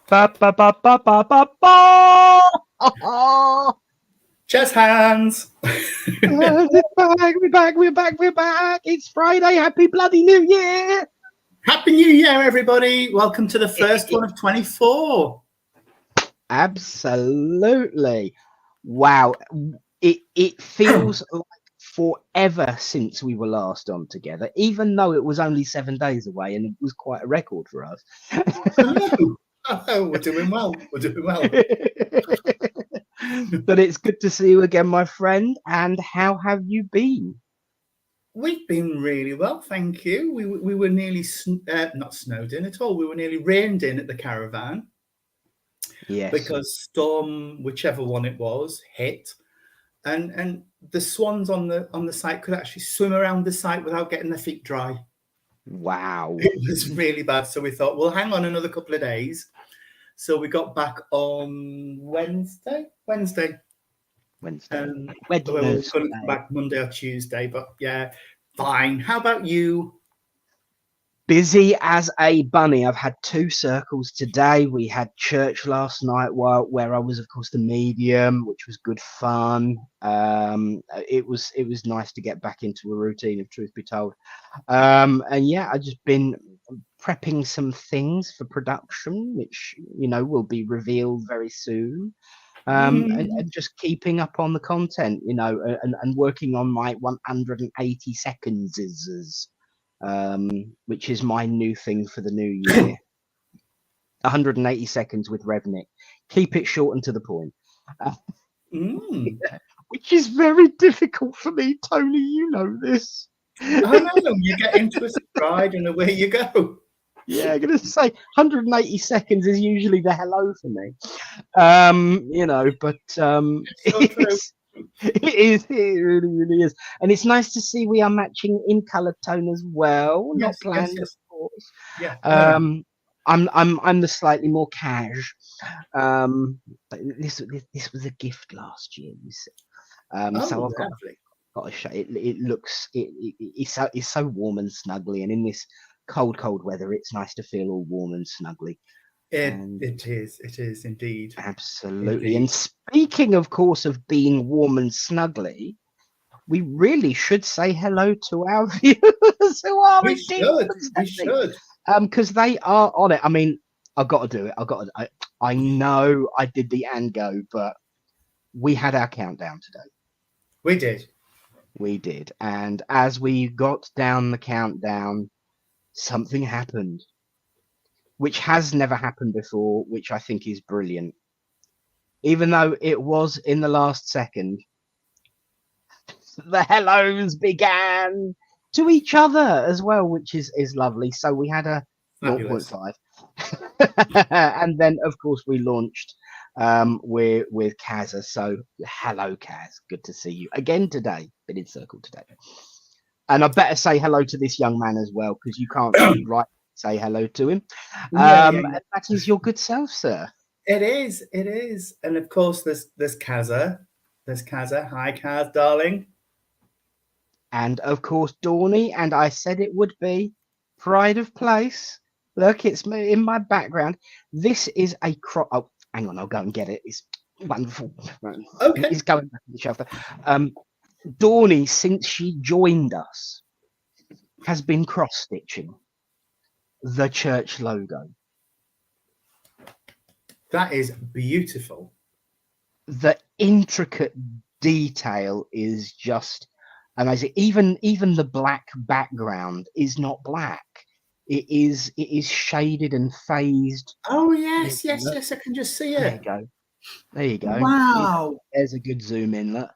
Ba ba ba ba ba ba ba. Chess hands. We're back. We're back. We're back. We're back. It's Friday. Happy bloody New Year! Happy New Year, everybody. Welcome to the first one of 24. Absolutely. Wow. It feels like forever since we were last on together, even though it was only 7 days away, and it was quite a record for us. Oh, we're doing well. We're doing well. But it's good to see you again, my friend. And how have you been? We've been really well, thank you. We were nearly not snowed in at all. We were nearly rained in at the caravan Yes. because storm, whichever one it was, hit, and the swans on the site could actually swim around the site without getting their feet dry. Wow. It was really bad. So we thought, we'll hang on another couple of days. So we got back on Wednesday. Wednesday. Well, we were going to come back Monday or Tuesday, but yeah, fine. How about you? Busy as a bunny. I've had 2 circles today. We had church last night, where I was, of course, the medium, which was good fun. It was nice to get back into a routine, if truth be told. And yeah, I've just been prepping some things for production, which will be revealed very soon. And just keeping up on the content, and working on my 180 seconds which is my new thing for the new year. 180 seconds with Revnik. Keep it short and to the point. Which is very difficult for me, Tony. You know this. I know. You get into a stride and away you go. Yeah, I'm going to say 180 seconds is usually the hello for me. But it is. It really is. And it's nice to see we are matching in color tone as well. Yes, Not planned, yes. of course. Yeah. I'm the slightly more cash. But this was a gift last year, you see. So I've got to show it. It looks it's so warm and snuggly, and in this cold weather, it's nice to feel all warm and snuggly. It is indeed. Absolutely. Indeed. And speaking, of course, of being warm and snuggly, we really should say hello to our viewers who are We should. Because they are on it. I mean, I've got to do it. I know I did the and go, but we had our countdown today. We did. And as we got down the countdown, something happened, which has never happened before, which I think is brilliant. Even though it was in the last second, the hellos began to each other as well, which is lovely. So we had a 0.5. And then, of course, we launched with Kazza. So hello, Kaz. Good to see you again today. Been in circle today. And I better say hello to this young man as well, because you can't right say hello to him. And that is your good self, sir. It is. And of course, there's Kazza. There's Kazza. Hi, Kaz, darling. And of course, Dawny. And I said it would be pride of place. Look, it's in my background. This is a crop. Oh, hang on, I'll go and get it. It's wonderful. Okay. It's going back in the shelf. Dawny, since she joined us, has been cross-stitching the church logo. That is beautiful. The intricate detail is just amazing. Even the black background is not black. It is shaded and phased. Oh yes, I can just see it. There you go. Wow. There's a good zoom in. Look.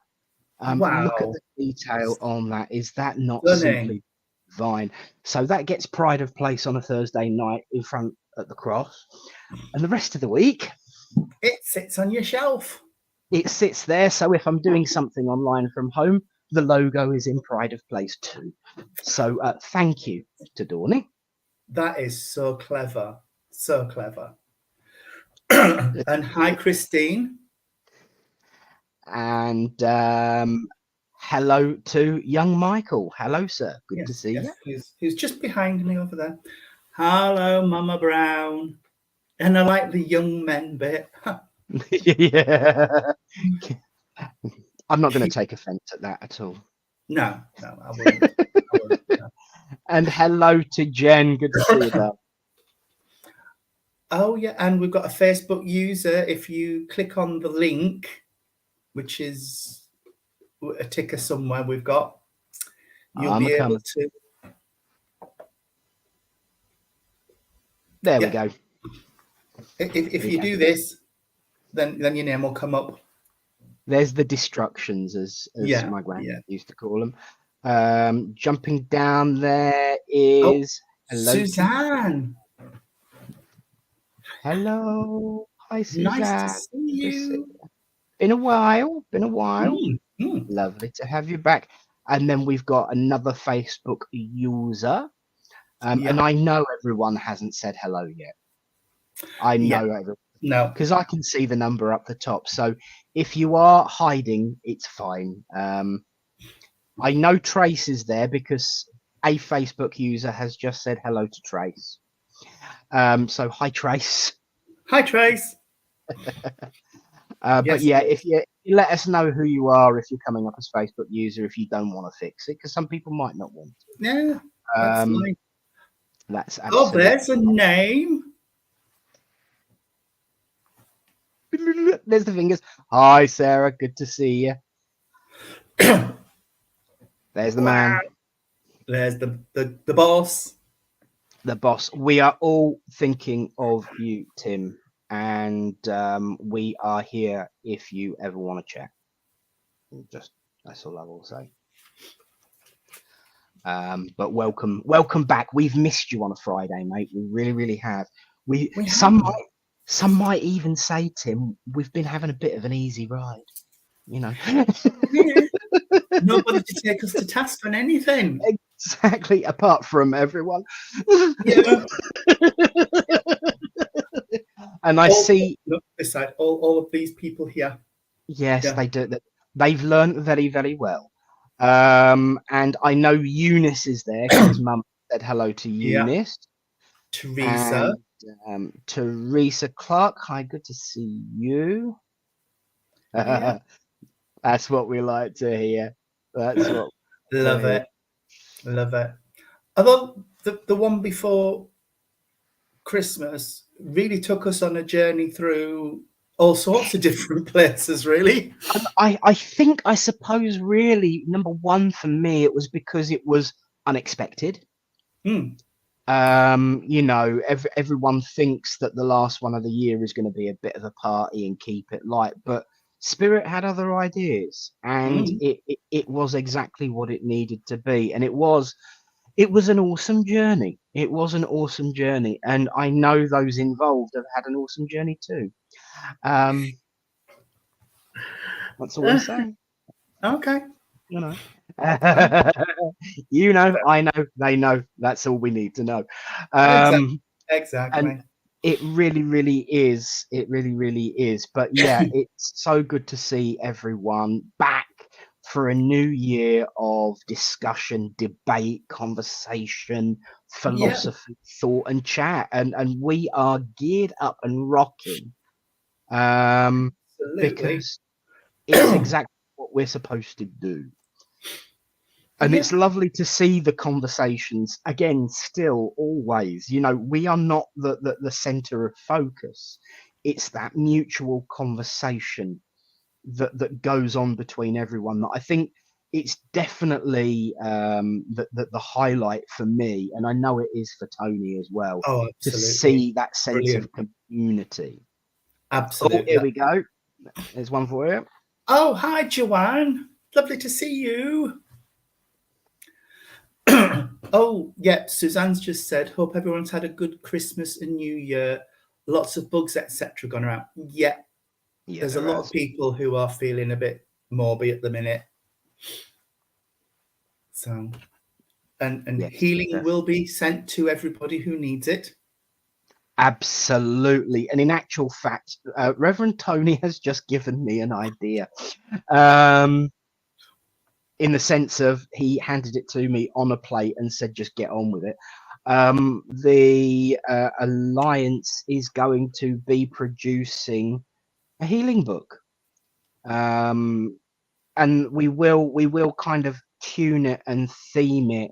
Wow. Look at the detail on that. Is that not simply divine? So that gets pride of place on a Thursday night in front at the cross. And the rest of the week, it sits on your shelf. It sits there. So if I'm doing something online from home, the logo is in pride of place too. So thank you to Dawny. That is so clever. So clever. And hi, Christine. And hello to young Michael. Hello, sir. Good to see you. Who's just behind me over there. Hello, Mama Brown. And I like the young men bit. Yeah. I'm not going to take offense at that at all. No, I wouldn't. No. And hello to Jen. Good to see you, Dale. Oh, yeah, and we've got a Facebook user. If you click on the link, which is a ticker somewhere we've got, you'll be able to. There we go. If you do this, then your name will come up. There's the destructions, as my granddad used to call them. Jumping down there is Suzanne. Hello. Hi, Suzanne. Nice to see you. Been a while. Lovely to have you back. And then we've got another Facebook user. And I know everyone hasn't said hello yet. I know everyone. No. Because I can see the number up the top. So if you are hiding, it's fine. I know Trace is there because a Facebook user has just said hello to Trace. So hi, Trace. Hi, Trace. But yeah, if you let us know who you are, if you're coming up as Facebook user, if you don't want to fix it, because some people might not want to. Yeah, that's fine. That's absolutely. There's a name. There's the fingers. Hi, Sarah. Good to see you. There's the man. There's the boss. The boss. We are all thinking of you, Tim, and we are here if you ever want to chat. That's all I will say. But welcome back. We've missed you on a Friday, mate. We really have. Some might even say, Tim, we've been having a bit of an easy ride. You know. Nobody to take us to task on anything. Exactly, apart from everyone. Yeah. And I see this side, all of these people here. Yes, they do. They've learned very, very well. And I know Eunice is there because Mum said hello to Eunice. Teresa. And, Teresa Clark. Hi, good to see you. That's what we like to hear. That's what love it. I thought the one before Christmas really took us on a journey through all sorts of different places, really. I suppose really number one for me, it was because it was unexpected. You know, everyone thinks that the last one of the year is going to be a bit of a party and keep it light, but Spirit had other ideas, and it was exactly what it needed to be, and it was an awesome journey. It was an awesome journey, and I know those involved have had an awesome journey too. That's all I'm saying. Okay. You know. You know, I know, they know. That's all we need to know. Exactly. And it really is. It really is. But yeah, it's so good to see everyone back for a new year of discussion, debate, conversation, philosophy, thought, and chat. And we are geared up and rocking. Because it's exactly what we're supposed to do. And it's lovely to see the conversations again, still always, you know, we are not the center of focus. It's that mutual conversation that goes on between everyone that I think it's definitely the highlight for me. And I know it is for Tony as well, to see that sense of community. Absolutely. Oh, here we go. There's one for you. Oh, hi, Joanne. Lovely to see you. Oh, yeah. Suzanne's just said, hope everyone's had a good Christmas and New Year. Lots of bugs, etc. gone around. Yeah. There's a lot of people who are feeling a bit morbid at the minute. So, and healing will be sent to everybody who needs it. Absolutely. And in actual fact, Reverend Tony has just given me an idea. In the sense of he handed it to me on a plate and said, just get on with it. the Alliance is going to be producing a healing book. And we will kind of tune it and theme it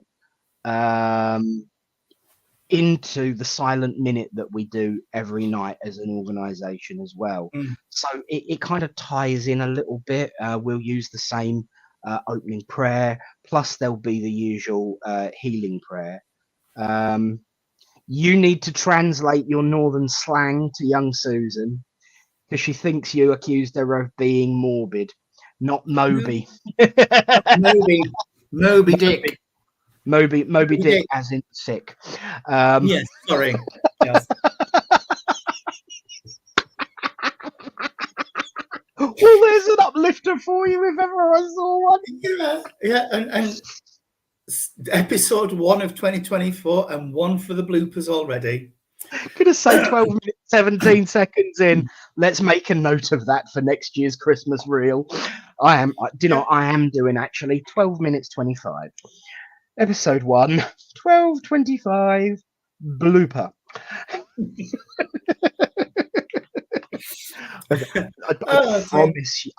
into the silent minute that we do every night as an organization as well. So it kind of ties in a little bit. We'll use the same opening prayer, plus there'll be the usual healing prayer. You need to translate your northern slang to young Susan, because she thinks you accused her of being morbid, not Moby. Moby Dick. Moby Dick, as in sick. Yes, sorry. Yes. Well, there's an uplifter for you if ever I saw one. Yeah, and episode 1 of 2024 and 1 for the bloopers already. Gonna say 12 minutes 17 seconds in. Let's make a note of that for next year's Christmas reel. I am doing actually 12 minutes 25. Episode 1, 12:25 blooper.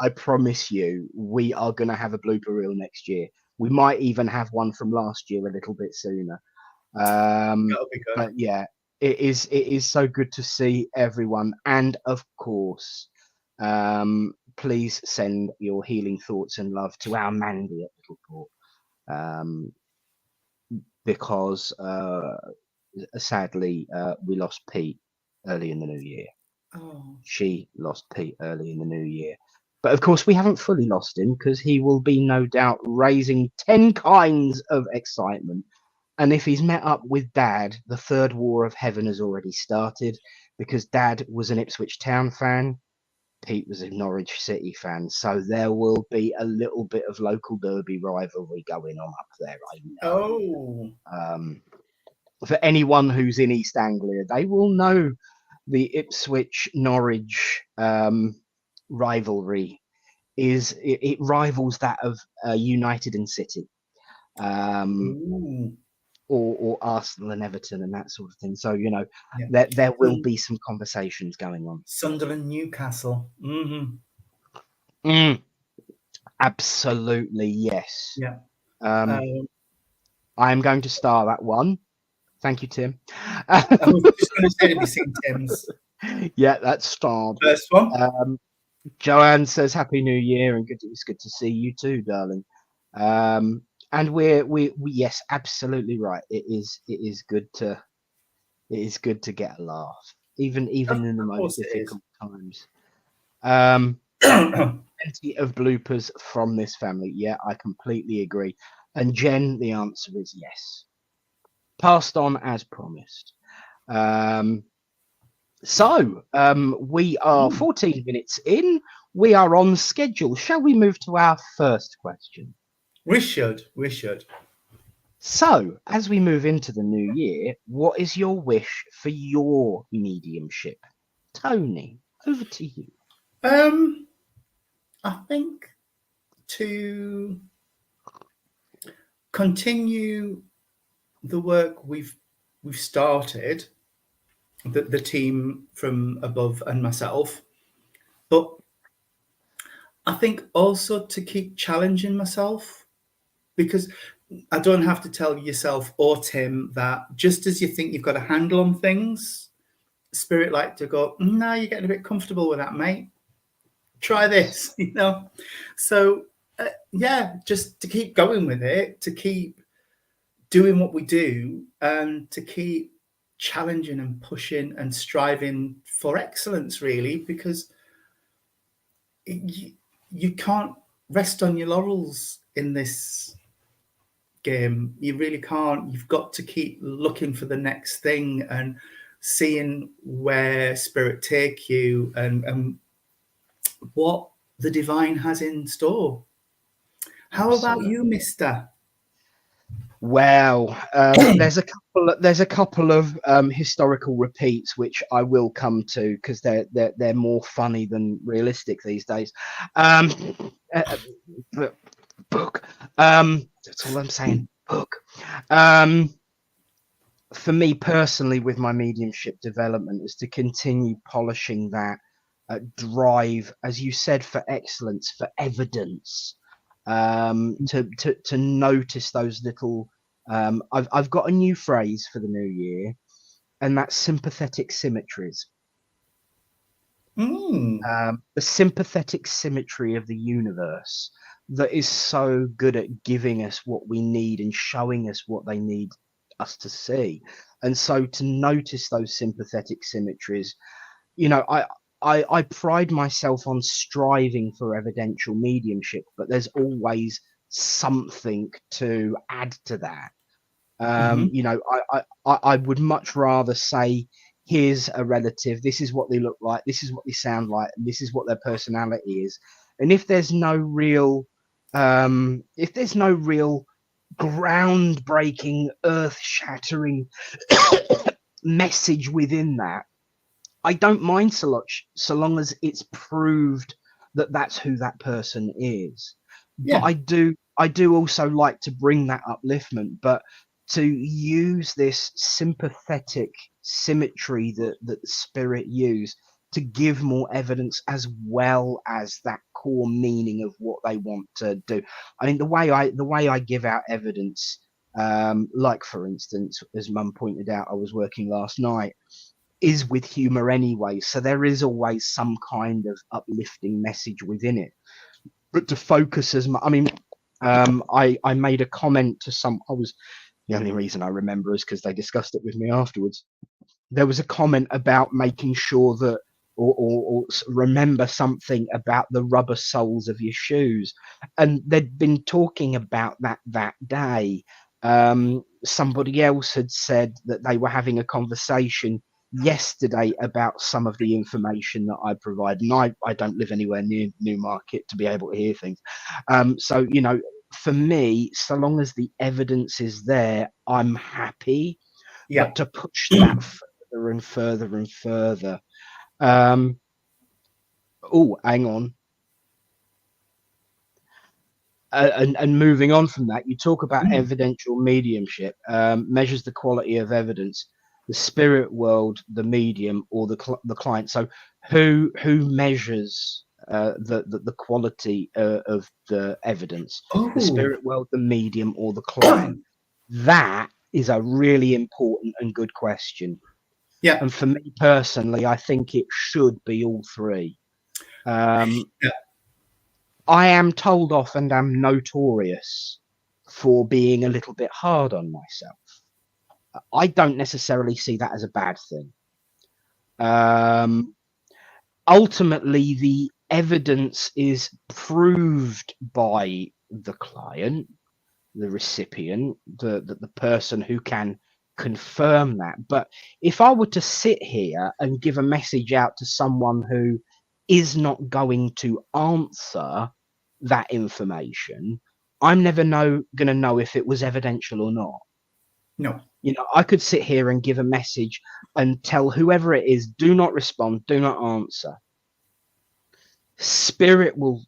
I promise you, we are going to have a blooper reel next year. We might even have one from last year a little bit sooner. That'll be good. But yeah, it is so good to see everyone, and of course, please send your healing thoughts and love to our Mandy at Littleport, because sadly we lost Pete early in the new year. She lost Pete early in the new year, but of course we haven't fully lost him, because he will be no doubt raising 10 kinds of excitement. And if he's met up with Dad, the third war of heaven has already started, because Dad was an Ipswich Town fan, Pete was a Norwich City fan, so there will be a little bit of local derby rivalry going on up there, I know. For anyone who's in East Anglia, they will know the Ipswich Norwich rivalry it rivals that of United and City, or Arsenal and Everton and that sort of thing. So there will be some conversations going on. Sunderland, Newcastle. Absolutely, yes. Yeah. I am going to star that one. Thank you, Tim. I was just going to say to be seen Tim's. Yeah, that's starred. First one. Joanne says Happy New Year, and it's good to see you too, darling. And we yes, absolutely right. It is good to get a laugh, even in the most difficult times. Plenty of bloopers from this family. Yeah, I completely agree. And Jen, the answer is yes. Passed on as promised. So we are 14 minutes in. We are on schedule. Shall we move to our first question? We should. So, as we move into the new year, what is your wish for your mediumship? Tony, over to you. I think to continue the work we've started, the team from above and myself, but I think also to keep challenging myself, because I don't have to tell yourself or Tim that just as you think you've got a handle on things, Spirit like to go, no, you're getting a bit comfortable with that, mate. Try this, So, just to keep going with it, to keep doing what we do, and to keep challenging and pushing and striving for excellence, really, because you can't rest on your laurels in this game. You really can't. You've got to keep looking for the next thing and seeing where Spirit take you and what the divine has in store. How about you, mister? Well, there's a couple of historical repeats which I will come to, because they're more funny than realistic these days. Book. That's all I'm saying. Book. for me personally, with my mediumship development, is to continue polishing that drive, as you said, for excellence, for evidence, to notice those little. I've got a new phrase for the new year, and that's sympathetic symmetries. The sympathetic symmetry of the universe that is so good at giving us what we need and showing us what they need us to see. And so to notice those sympathetic symmetries, you know, I pride myself on striving for evidential mediumship, but there's always something to add to that. You know, I would much rather say, here's a relative, this is what they look like, this is what they sound like, and this is what their personality is. And if there's no real groundbreaking, earth-shattering message within that, I don't mind so long as it's proved that that's who that person is. Yeah. But I do also like to bring that upliftment, but to use this sympathetic symmetry that the spirit use to give more evidence, as well as that core meaning of what they want to do. I mean, the way I give out evidence, like for instance, as Mum pointed out, I was working last night, is with humor anyway, so there is always some kind of uplifting message within it. But to focus as much, I mean, I made a comment to the only reason I remember is because they discussed it with me afterwards. There was a comment about making sure that, or remember something about the rubber soles of your shoes, and they'd been talking about that day. Somebody else had said that they were having a conversation yesterday about some of the information that I provide, and I don't live anywhere near Newmarket to be able to hear things. So, you know, for me, so long as the evidence is there, I'm happy. Yeah. But to push that further and further and further. Hang on. And moving on from that, you talk about evidential mediumship, measures the quality of evidence, the spirit world, the medium, or the client. So who measures the quality of the evidence? The spirit world, the medium, or the client? That is a really important and good question. Yeah. And for me personally, I think it should be all three. I am told off and am notorious for being a little bit hard on myself. I don't necessarily see that as a bad thing. Ultimately, the evidence is proved by the client, the recipient, the person who can confirm that. But if I were to sit here and give a message out to someone who is not going to answer that information, I'm never going to know if it was evidential or not. No. You know, I could sit here and give a message and tell whoever it is, do not respond, do not answer. Spirit will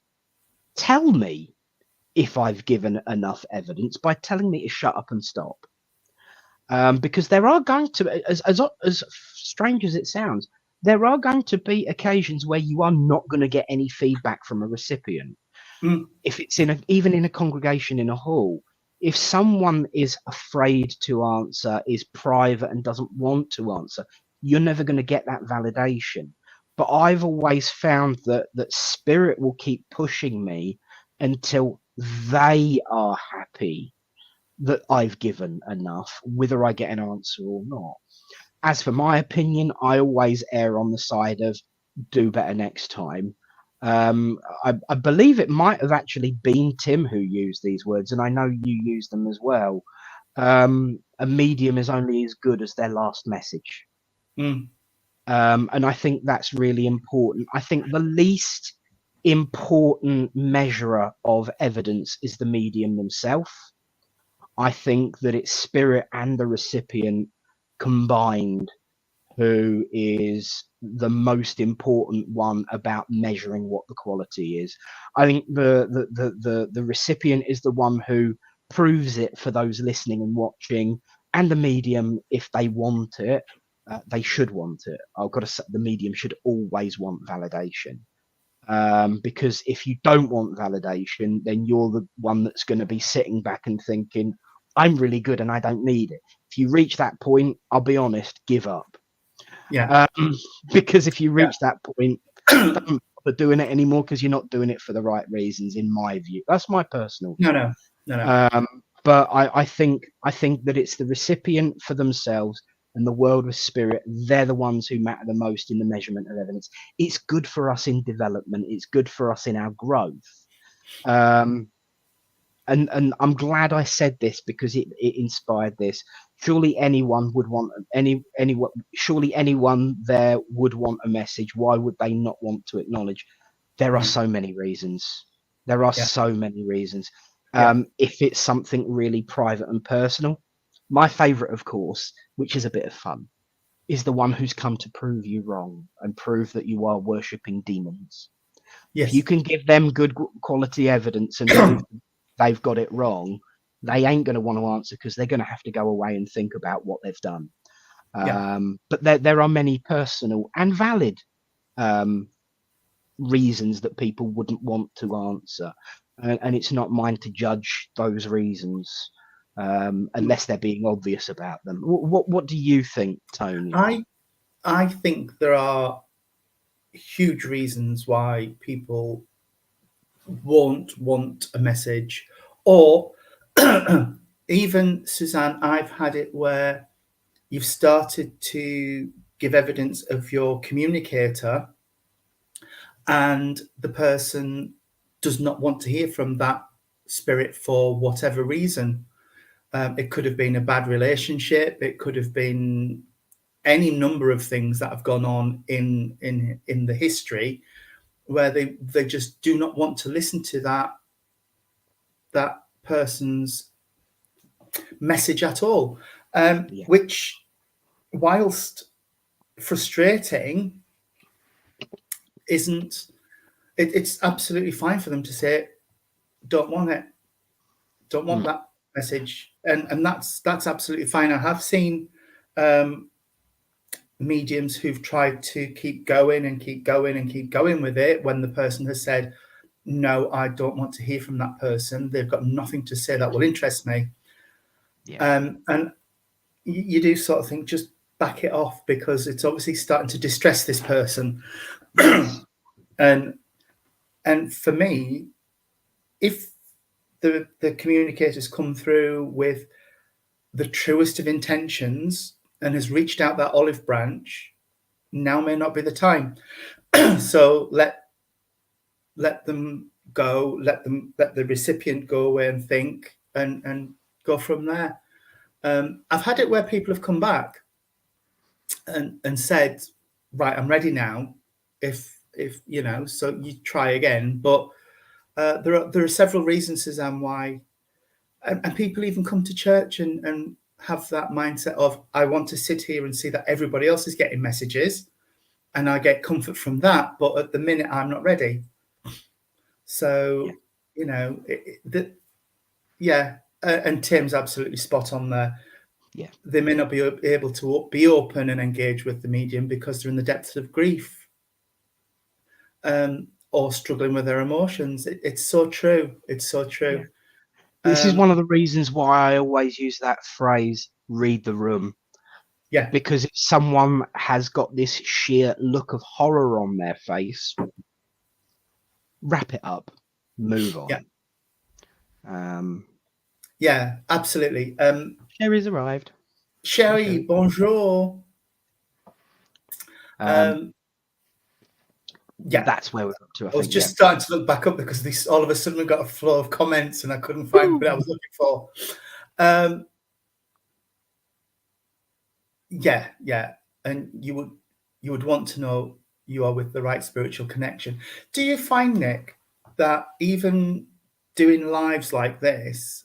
tell me if I've given enough evidence by telling me to shut up and stop. Because there are going to, as strange as it sounds, there are going to be occasions where you are not going to get any feedback from a recipient. If it's even in a congregation in a hall, if someone is afraid to answer, is private and doesn't want to answer, you're never going to get that validation. But I've always found that spirit will keep pushing me until they are happy that I've given enough, whether I get an answer or not. As for my opinion, I always err on the side of do better next time. I believe it might have actually been Tim who used these words, and I know you use them as well. A medium is only as good as their last message. And I think that's really important. I think the least important measurer of evidence is the medium themselves. I think that it's spirit and the recipient combined who is the most important one about measuring what the quality is. I think the recipient is the one who proves it for those listening and watching. And the medium, if they want it, they should want it. I've got to say, the medium should always want validation. Because if you don't want validation, then you're the one that's going to be sitting back and thinking, I'm really good and I don't need it. If you reach that point, I'll be honest, give up. Yeah. Because if you reach that point, don't bother doing it anymore, because you're not doing it for the right reasons, in my view. That's my personal view. No. But I think that it's the recipient for themselves and the world of spirit. They're the ones who matter the most in the measurement of evidence. It's good for us in development. It's good for us in our growth. And I'm glad I said this, because it inspired this. Surely anyone would want anyone. Surely anyone there would want a message. Why would they not want to acknowledge? There are so many reasons. There are so many reasons. If it's something really private and personal, my favourite, of course, which is a bit of fun, is the one who's come to prove you wrong and prove that you are worshipping demons. Yes. If you can give them good quality evidence and prove they've got it wrong, they ain't going to want to answer, because they're going to have to go away and think about what they've done. But there are many personal and valid reasons that people wouldn't want to answer, and it's not mine to judge those reasons, unless they're being obvious about them. What do you think, Tony? I think there are huge reasons why people won't want a message, or even, Suzanne, I've had it where you've started to give evidence of your communicator and the person does not want to hear from that spirit for whatever reason. It could have been a bad relationship. It could have been any number of things that have gone on in the history, where they just do not want to listen to that person's message at all. Which, whilst frustrating, it's absolutely fine for them to say, don't want it, don't want that message, and that's absolutely fine. I have seen mediums who've tried to keep going and keep going and keep going with it when the person has said, no, I don't want to hear from that person. They've got nothing to say that will interest me. And you do sort of think, just back it off, because it's obviously starting to distress this person. And for me, if the communicators come through with the truest of intentions and has reached out that olive branch, now may not be the time. So let them go, let the recipient go away and think, and go from there. I've had it where people have come back and said, right, I'm ready now. If so you try again. But there are several reasons, Suzanne, why, and people even come to church and have that mindset of, I want to sit here and see that everybody else is getting messages, and I get comfort from that. But at the minute, I'm not ready. So, and Tim's absolutely spot on there. They may not be able to be open and engage with the medium because they're in the depths of grief, or struggling with their emotions. It's so true. It's so true. This is one of the reasons why I always use that phrase, read the room. Yeah. Because if someone has got this sheer look of horror on their face, wrap it up, move on. Yeah, absolutely. Sherry's arrived. Sherry, okay. Bonjour. That's where we're up to. I was just starting to look back up because all of a sudden we got a flow of comments and I couldn't find what I was looking for. And you would want to know you are with the right spiritual connection. Do you find, Nick, that even doing lives like this,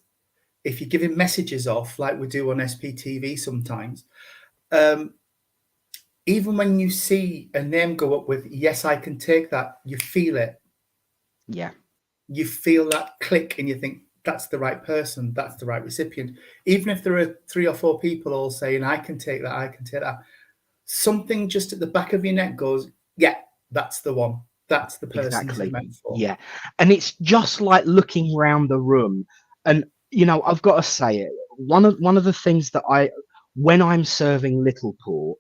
if you're giving messages off like we do on SPTV sometimes, even when you see a name go up with, yes, I can take that, you feel it. Yeah. You feel that click and you think, that's the right person, that's the right recipient. Even if there are 3 or 4 people all saying, I can take that, I can take that, something just at the back of your neck goes, yeah, that's the one. That's the person this is Exactly. meant for. Yeah. And it's just like looking round the room. And, I've got to say it. One of the things that when I'm serving Little Port,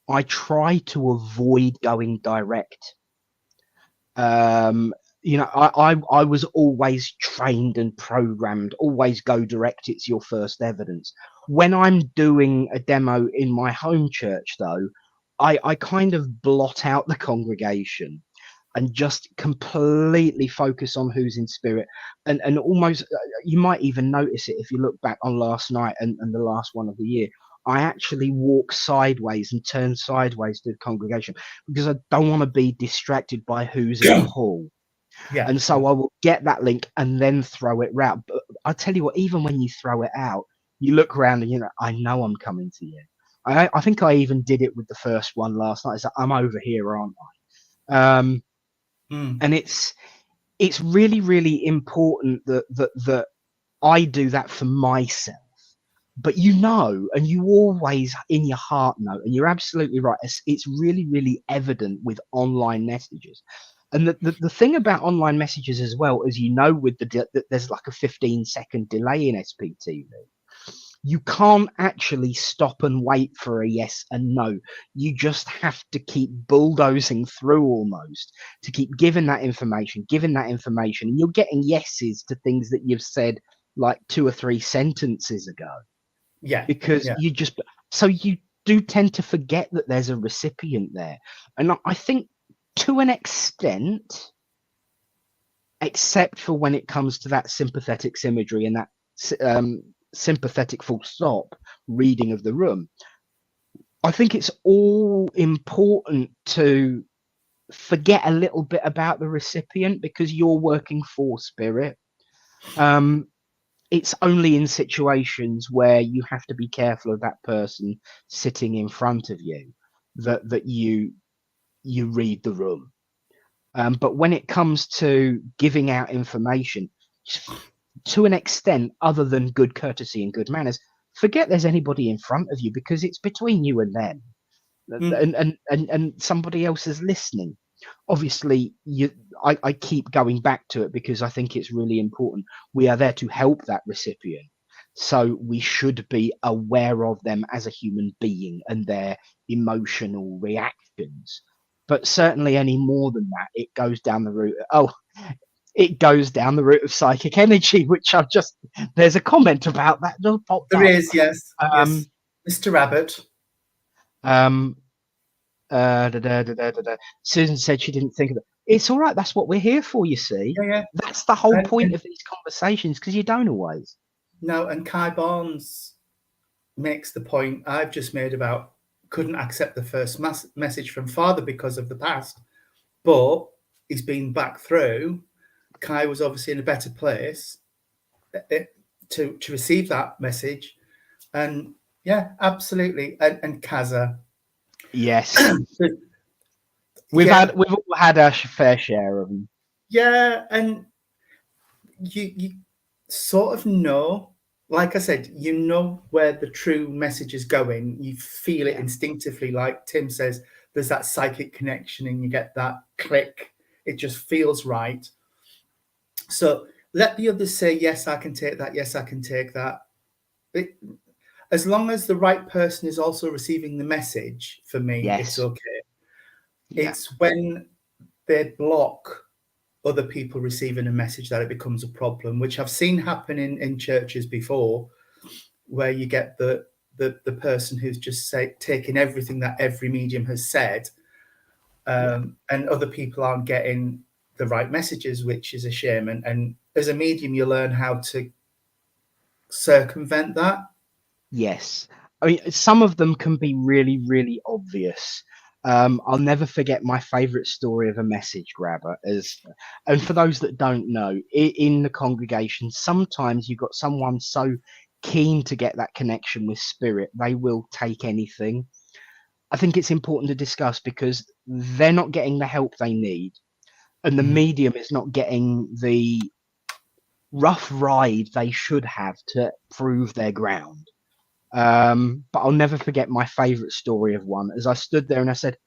I try to avoid going direct. I was always trained and programmed, always go direct. It's your first evidence. When I'm doing a demo in my home church, though, I kind of blot out the congregation and just completely focus on who's in spirit. And almost, you might even notice it if you look back on last night and the last one of the year. I actually walk sideways and turn sideways to the congregation because I don't want to be distracted by who's in the hall. Yeah. And so I will get that link and then throw it out. But I tell you what, even when you throw it out, you look around and I know I'm coming to you. I think I even did it with the first one last night. It's like, I'm over here, aren't I? And it's really, really important that I do that for myself. But and you always in your heart know, and you're absolutely right. It's really, really evident with online messages. And the thing about online messages as well, as with there's like a 15-second delay in SPTV. You can't actually stop and wait for a yes and no. You just have to keep bulldozing through almost to keep giving that information. And you're getting yeses to things that you've said like 2 or 3 sentences ago. Yeah. Because you do tend to forget that there's a recipient there. And I think to an extent, except for when it comes to that sympathetic imagery and that sympathetic full stop reading of the room, I think it's all important to forget a little bit about the recipient because you're working for spirit. It's only in situations where you have to be careful of that person sitting in front of you that you read the room. But when it comes to giving out information, to an extent, other than good courtesy and good manners, forget there's anybody in front of you because it's between you and them, and somebody else is listening. Obviously, I keep going back to it because I think it's really important. We are there to help that recipient, so we should be aware of them as a human being and their emotional reactions. But certainly, any more than that, it goes down the route. It goes down the route of psychic energy, which there's a comment about that that popped There up. is, yes. Yes. Mr. Rabbit. Susan said she didn't think of it. It's all right. That's what we're here for, you see. Yeah. That's the whole point of these conversations, because you don't always. No, and Kai Barnes makes the point I've just made about couldn't accept the first message from Father because of the past, but he's been back through. Kai was obviously in a better place to receive that message. And yeah, absolutely. And Kaza. Yes. We've all had our fair share of them. Yeah, and you sort of know, like I said, you know where the true message is going. You feel it instinctively, like Tim says, there's that psychic connection and you get that click. It just feels right. So let the others say, yes, I can take that. Yes, I can take that. As long as the right person is also receiving the message, for me, it's okay. Yeah. It's when they block other people receiving a message that it becomes a problem, which I've seen happen in churches before, where you get the person who's just taking everything that every medium has said, and other people aren't getting the right messages, which is a shame. And as a medium, you learn how to circumvent that. Yes. I mean, some of them can be really, really obvious. I'll never forget my favorite story of a message grabber and for those that don't know, in the congregation, sometimes you've got someone so keen to get that connection with spirit, they will take anything. I think it's important to discuss because they're not getting the help they need, and the medium is not getting the rough ride they should have to prove their ground. But I'll never forget my favourite story of one, as I stood there and I said,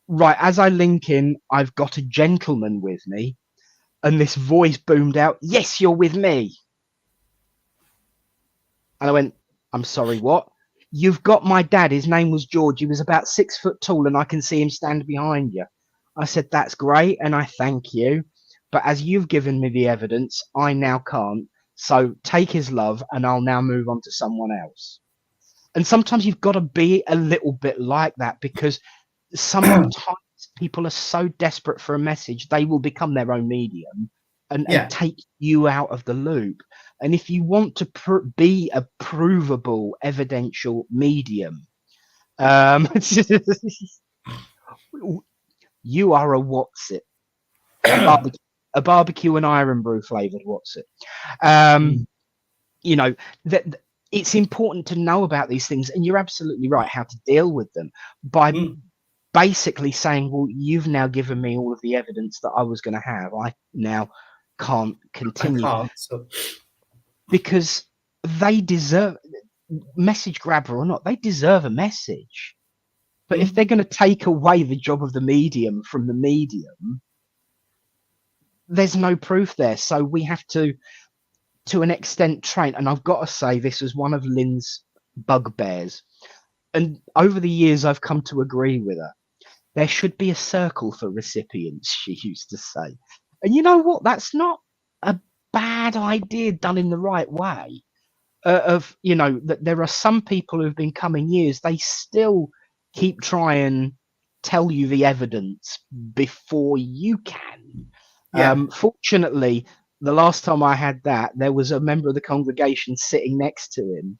right, as I link in, I've got a gentleman with me. And this voice boomed out, yes, you're with me. And I went, I'm sorry, what? You've got my dad. His name was George. He was about 6 foot tall and I can see him stand behind you. I said, that's great. And I thank you. But as you've given me the evidence, I now can't. So take his love and I'll now move on to someone else. And sometimes you've got to be a little bit like that, because sometimes people are so desperate for a message, they will become their own medium and take you out of the loop. And if you want to be a provable, evidential medium, you are a what's it, a barbecue and iron brew flavored what's it. You know, that it's important to know about these things, and you're absolutely right how to deal with them by basically saying, well, you've now given me all of the evidence that I was going to have. I now can't continue. Because they deserve, message grabber or not, they deserve a message. But if they're going to take away the job of the medium from the medium, there's no proof there. So we have to an extent, train. And I've got to say, this was one of Lynn's bugbears. And over the years, I've come to agree with her. There should be a circle for recipients, she used to say. And you know what? That's not a bad idea done in the right way. You know, that there are some people who've been coming years, they still keep trying tell you the evidence before you can. Fortunately, the last time I had that, there was a member of the congregation sitting next to him,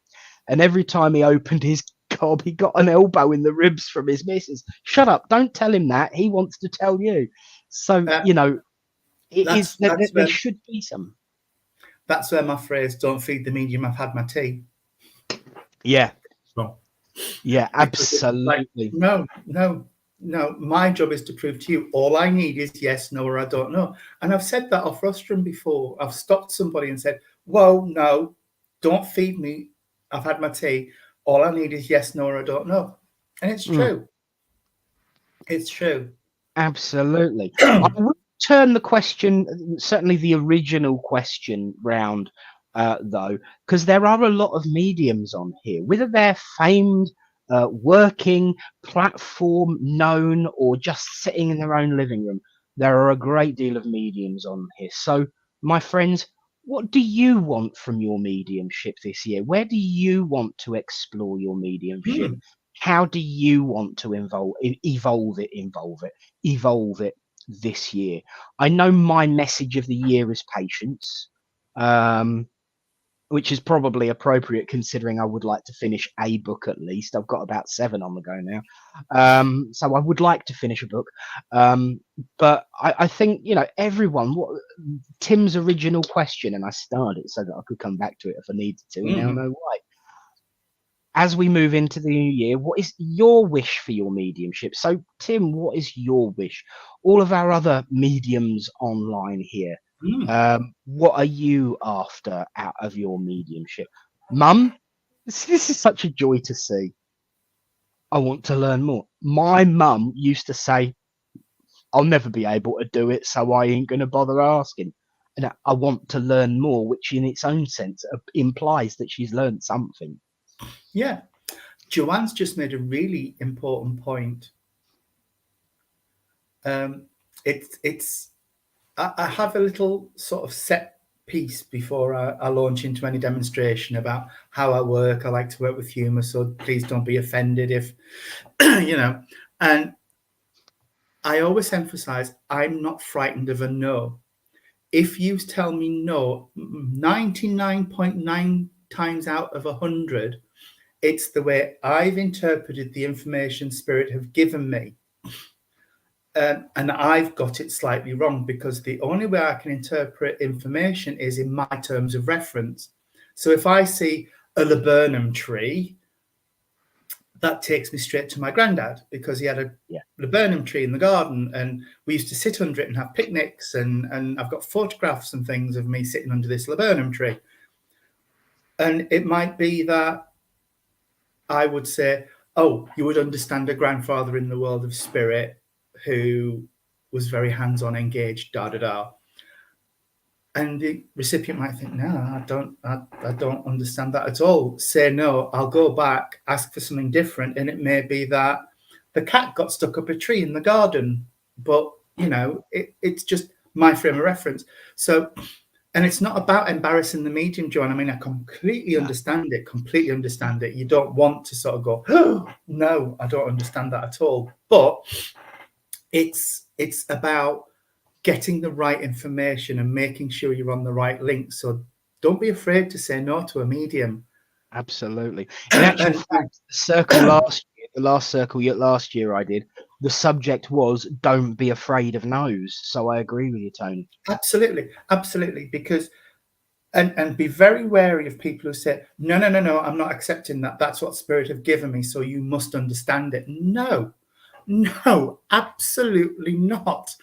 and every time he opened his gob, he got an elbow in the ribs from his missus. Shut up! Don't tell him that. He wants to tell you. So you know, there should be some. That's where my phrase "Don't feed the medium. I've had my tea." Yeah. Wrong. Yeah, absolutely. Like, no, my job is to prove to you all I need is yes, no, or I don't know. And I've said that off rostrum before. I've stopped somebody and said, whoa, no, don't feed me. I've had my tea. All I need is yes, no, or I don't know. And it's true. It's true. Absolutely. I would turn the question, certainly the original question, round, though, because there are a lot of mediums on here, whether they're famed, working, platform, known, or just sitting in their own living room. There are a great deal of mediums on here. So, my friends, what do you want from your mediumship this year? Where do you want to explore your mediumship? How do you want to evolve it this year? I know my message of the year is patience, which is probably appropriate considering I would like to finish a book at least. I've got about 7 on the go now. So I would like to finish a book. But I think, you know, everyone, Tim's original question, and I started it so that I could come back to it if I needed to, and now I know why. As we move into the new year, what is your wish for your mediumship? So, Tim, what is your wish? All of our other mediums online here, what are you after out of your mediumship? Mum, this is such a joy to see. I want to learn more. My mum used to say, I'll never be able to do it, so I ain't going to bother asking. And I want to learn more, which in its own sense implies that she's learned something. Yeah. Joanne's just made a really important point. I have a little sort of set piece before I launch into any demonstration about how I work. I like to work with humor, so please don't be offended if, you know, and I always emphasize I'm not frightened of a no. If you tell me no, 99.9 times out of 100, it's the way I've interpreted the information Spirit have given me. And I've got it slightly wrong, because the only way I can interpret information is in my terms of reference. So if I see a laburnum tree, that takes me straight to my granddad, because he had a Yeah. laburnum tree in the garden, and we used to sit under it and have picnics, and I've got photographs and things of me sitting under this laburnum tree. And it might be that I would say, oh, you would understand a grandfather in the world of spirit who was very hands-on, engaged, da da da. And the recipient might think, no, I don't understand that at all. Say no, I'll go back, ask for something different, and it may be that the cat got stuck up a tree in the garden. But it's just my frame of reference. So, and it's not about embarrassing the medium, John. I mean, I completely understand it. Completely understand it. You don't want to sort of go, oh, no, I don't understand that at all. But it's about getting the right information and making sure you're on the right link. So don't be afraid to say no to a medium. Absolutely. In actual fact, the last circle last year I did, the subject was don't be afraid of no's. So I agree with you, Tony. Absolutely. Because and be very wary of people who say, no, I'm not accepting that. That's what spirit have given me, so you must understand it. No, absolutely not.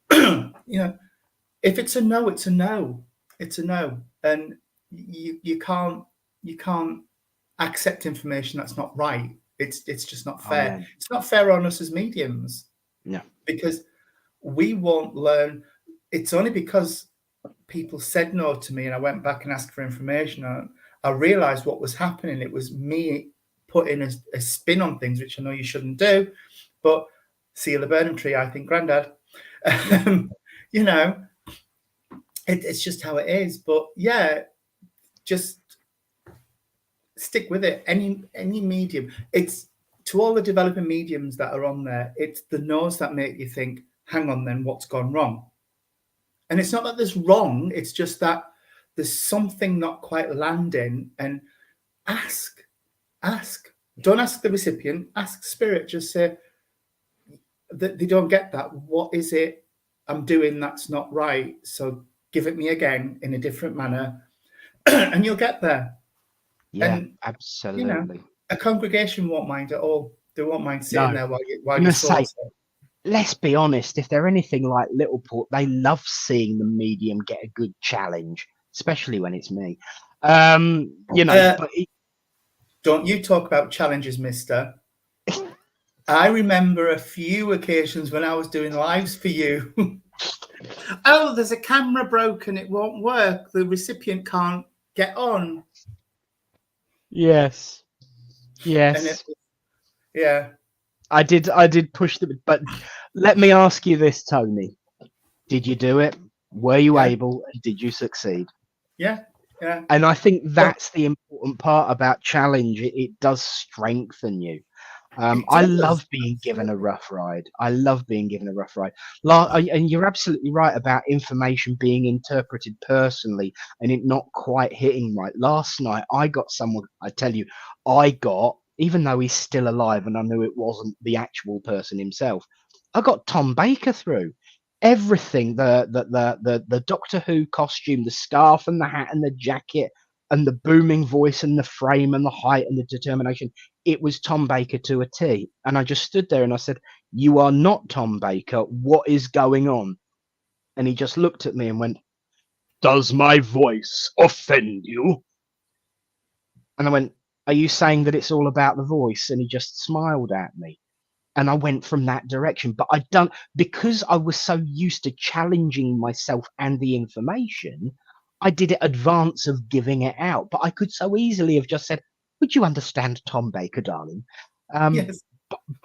If it's a no, it's a no. It's a no. And you can't accept information that's not right. It's just not fair. Amen. It's not fair on us as mediums. Yeah. Because we won't learn. It's only because people said no to me and I went back and asked for information. I realized what was happening. It was me putting a spin on things, which I know you shouldn't do. But see a laburnum tree, I think granddad. It's just how it is. But yeah, just stick with it. Any medium. It's to all the developing mediums that are on there, it's the no's that make you think, hang on then, what's gone wrong? And it's not that there's wrong, it's just that there's something not quite landing. And ask. Don't ask the recipient, ask spirit. Just say that they don't get that. What is it I'm doing that's not right? So give it me again in a different manner, and you'll get there. Yeah, and, absolutely. A congregation won't mind at all. They won't mind sitting there while you sort it. Let's be honest, if they're anything like Littleport, they love seeing the medium get a good challenge, especially when it's me. But don't you talk about challenges, mister. I remember a few occasions when I was doing lives for you. Oh, there's a camera broken, it won't work. The recipient can't get on. Yes. Yeah. I did push them, but let me ask you this, Tony. Did you do it? Were you able? And did you succeed? Yeah. And I think that's the important part about challenge. It does strengthen you. I love being given a rough ride. And you're absolutely right about information being interpreted personally and it not quite hitting right. Last night, I got someone, even though he's still alive and I knew it wasn't the actual person himself, I got Tom Baker through. Everything, the Doctor Who costume, the scarf and the hat and the jacket and the booming voice and the frame and the height and the determination, it was Tom Baker to a T. And I just stood there and I said, you are not Tom Baker. What is going on? And he just looked at me and went, does my voice offend you? And I went, are you saying that it's all about the voice? And he just smiled at me. And I went from that direction. But because I was so used to challenging myself and the information, I did it advance of giving it out. But I could so easily have just said, would you understand Tom Baker, darling? Yes.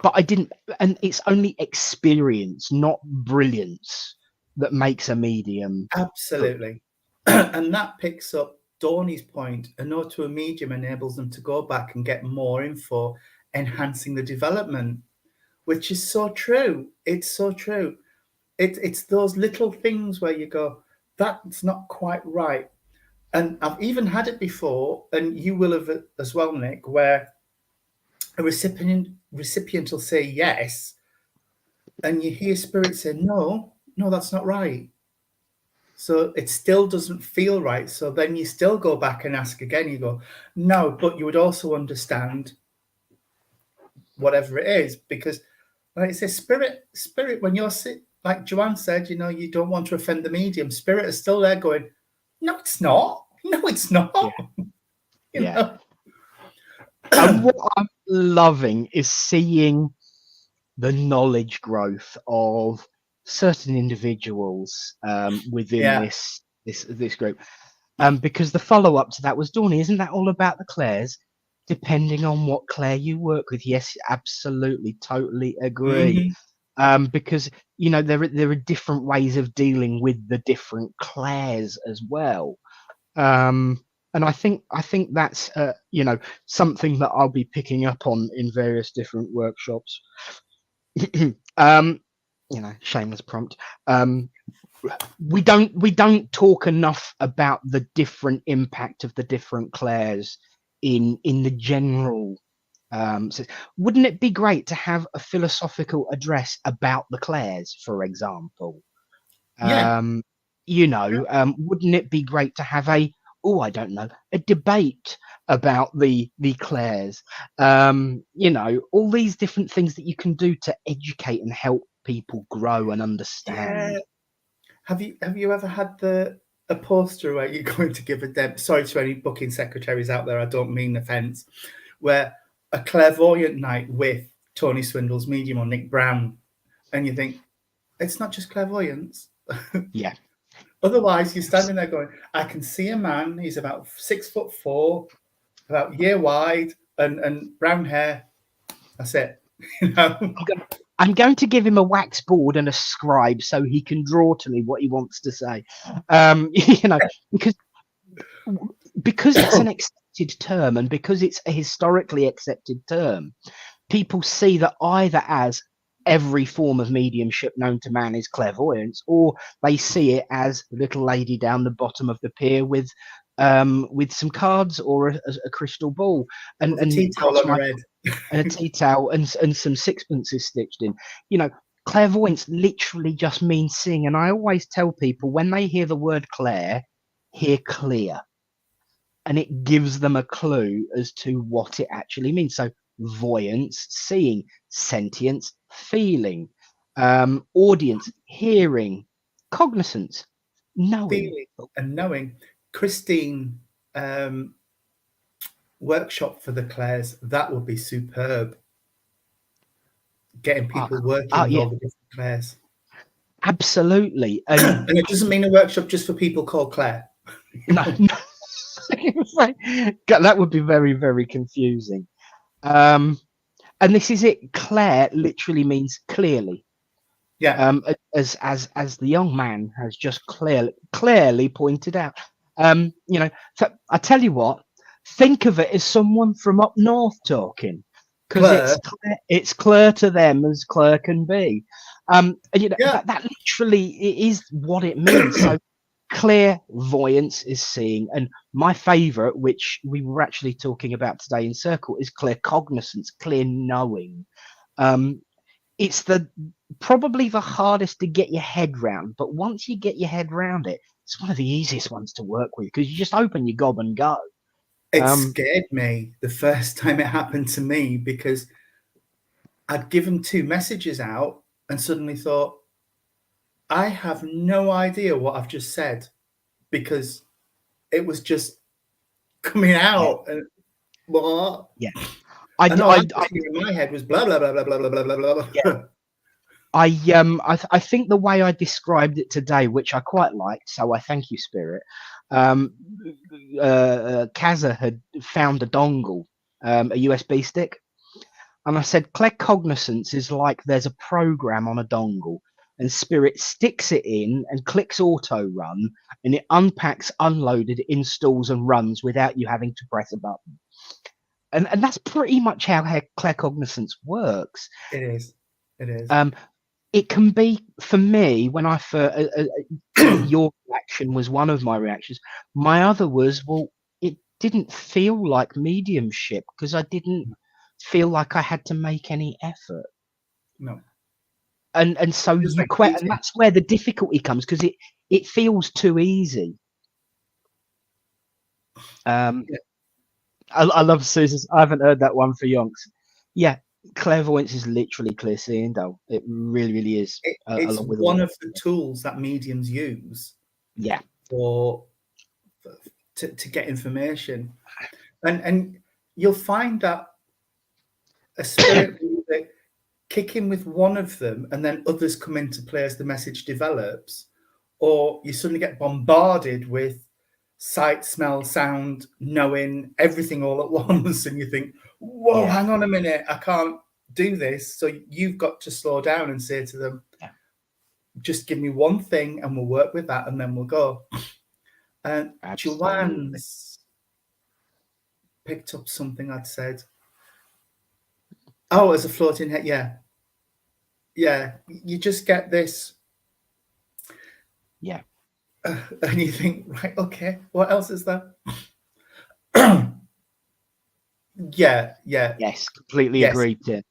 But I didn't. And it's only experience, not brilliance, that makes a medium. Absolutely. And that picks up Dawney's point. A no to a medium enables them to go back and get more info, enhancing the development, which is so true. It's so true. It's those little things where you go, that's not quite right. And I've even had it before, and you will have as well, Nick, where a recipient will say yes, and you hear spirit say, no, that's not right. So it still doesn't feel right. So then you still go back and ask again. You go, no, but you would also understand whatever it is, because like I say, spirit, when you're like Joanne said, you don't want to offend the medium. Spirit is still there going, no, it's not. No, it's not. Yeah. You know? And what I'm loving is seeing the knowledge growth of certain individuals within Yeah. this group. Because the follow-up to that was, Dawny, isn't that all about the Claires? Depending on what Claire you work with. Yes, absolutely, totally agree. Because there are different ways of dealing with the different Claires as well. And I think that's something that I'll be picking up on in various different workshops. Shameless prompt. We don't talk enough about the different impact of the different Claires in the general. So wouldn't it be great to have a philosophical address about the Claires, for example? Yeah. Wouldn't it be great to have a debate about the Claires? All these different things that you can do to educate and help people grow and understand. Yeah. Have you ever had a poster where you're going to give sorry to any booking secretaries out there, I don't mean offence, where a clairvoyant night with Tony Swindle's medium or Nick Brown, and you think, it's not just clairvoyance. Yeah. Otherwise, you're standing there going, I can see a man, he's about 6'4", about year wide, and brown hair. That's it. I'm going to give him a wax board and a scribe so he can draw to me what he wants to say. Because it's an accepted term, and because it's a historically accepted term, people see that either as every form of mediumship known to man is clairvoyance, or they see it as the little lady down the bottom of the pier with some cards or a crystal ball and a tea towel on her head. And a tea towel and some sixpences stitched in. Clairvoyance literally just means seeing. And I always tell people, when they hear the word clair, hear clear. And it gives them a clue as to what it actually means. So voyance, seeing; sentience, feeling; audience, hearing; cognizance, knowing. Feeling and knowing. Christine, workshop for the Claires, that would be superb. Getting people working with all the different Claires. Absolutely. And it doesn't mean a workshop just for people called Claire. No. That would be very, very confusing. And this is it. Claire literally means clearly. Yeah. As the young man has just clearly pointed out. So I tell you what, think of it as someone from up north talking, because it's clear to them as clear can be. That literally is what it means. So clairvoyance is seeing, and my favorite, which we were actually talking about today in Circle, is claircognizance, clear knowing. It's probably the hardest to get your head round, but once you get your head round it, it's one of the easiest ones to work with, because you just open your gob and go. It scared me the first time it happened to me, because I'd given 2 messages out and suddenly thought, I have no idea what I've just said, because it was just coming out. And what? Yeah. In my head was blah blah blah blah blah blah blah blah. Yeah. I think the way I described it today, which I quite liked, so I thank you, Spirit. Kaza had found a dongle, a USB stick, and I said, claircognizance is like there's a program on a dongle, and Spirit sticks it in and clicks auto run, and it unpacks, unloaded, installs, and runs without you having to press a button. And that's pretty much how claircognizance works. It is. It can be, for me, when I first, your reaction was one of my reactions. My other was, well, it didn't feel like mediumship, because I didn't feel like I had to make any effort. No. And so and that's where the difficulty comes, because it feels too easy. I love Susan's. I haven't heard that one for yonks. Yeah, clairvoyance is literally clear seeing, though. It really, really is. It's Along with all one the of the tools that mediums use yeah, for to get information, and you'll find that a spirit will either kick in with one of them, and then others come into play as the message develops, or you suddenly get bombarded with sight, smell, sound, knowing everything all at once, and you think, "Whoa, yeah, hang on a minute, I can't do this." So you've got to slow down and say to them, yeah. just give me one thing and we'll work with that and then we'll go. And Absolutely. Joanne's picked up something I'd said. Oh, as a floating head, yeah. Yeah. You just get this Yeah. and you think, right, okay, what else is there? Yeah, yeah. Yes, completely Yes, agreed, Tim.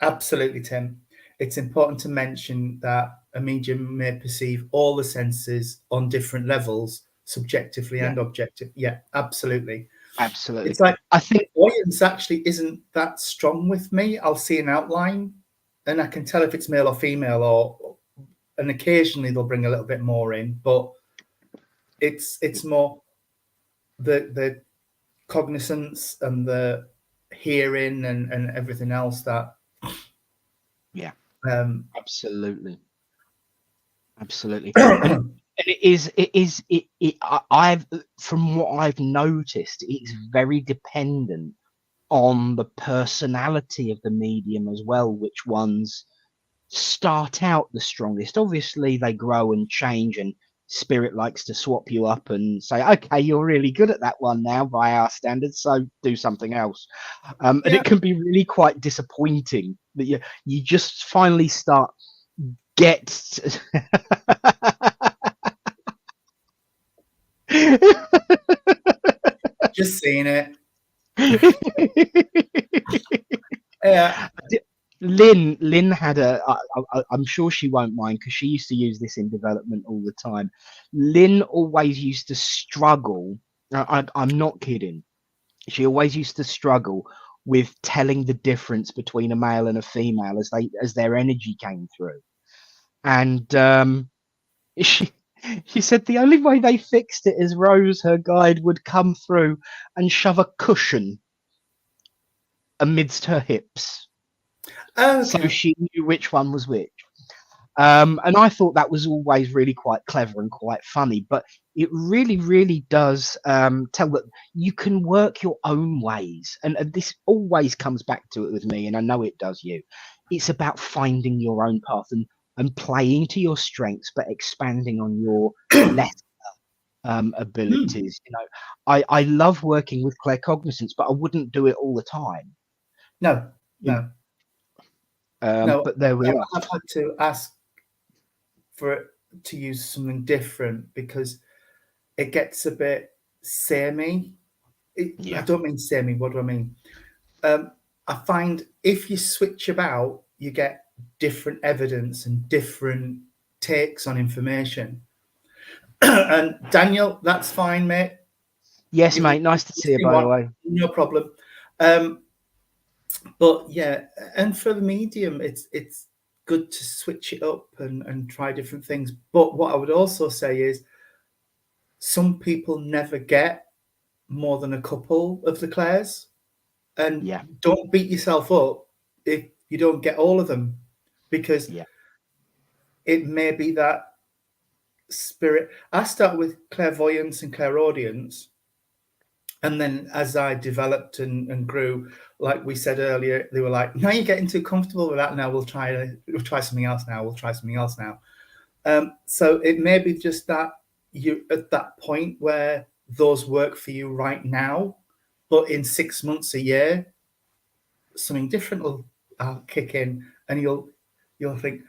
absolutely, Tim. It's important to mention that a medium may perceive all the senses on different levels, subjectively Yeah, and objective. Yeah, absolutely. absolutely. It's like I think voyance actually isn't that strong with me. I'll see an outline and I can tell if it's male or female, or and occasionally they'll bring a little bit more in, but it's more the cognizance and the hearing and everything else that yeah, um absolutely. Absolutely. And I've from what I've noticed, it's very dependent on the personality of the medium as well, which ones start out the strongest. Obviously, they grow and change, and spirit likes to swap you up and say, okay, you're really good at that one now by our standards, so do something else. And yeah, it can be really quite disappointing that you just finally start get just seeing it. Yeah. Lynn had I'm sure she won't mind because she used to use this in development all the time. Lynn always used to struggle. I'm not kidding. She always used to struggle with telling the difference between a male and a female as their energy came through. And she she said the only way they fixed it is Rose, her guide, would come through and shove a cushion amidst her hips, so Okay. she knew which one was which. And I thought that was always really quite clever and quite funny, but it really, really does tell that you can work your own ways. And this always comes back to it with me, and I know it does you. It's about finding your own path and playing to your strengths, but expanding on your less abilities. You know, I love working with claircognizance, but I wouldn't do it all the time. No, You no, no. but there we are. I've had to ask for it to use something different because it gets a bit samey. I Yeah, don't mean samey. What do I mean? I find if you switch about, you get different evidence and different takes on information. And Daniel, that's fine, mate. yes, You've mate. Nice to see you, seen by the one, way. no problem. Um, but yeah, and for the medium, it's good to switch it up and try different things. But what I would also say is some people never get more than a couple of the clairs, and Yeah, don't beat yourself up if you don't get all of them, because yeah, it may be that spirit. I start with clairvoyance and clairaudience, and then as I developed and grew, like we said earlier, they were like, "Now you're getting too comfortable with that. Now we'll try something else. Now we'll try something else now." So it may be just that you at that point where those work for you right now, but in 6 months, a year, something different will kick in, and you'll think,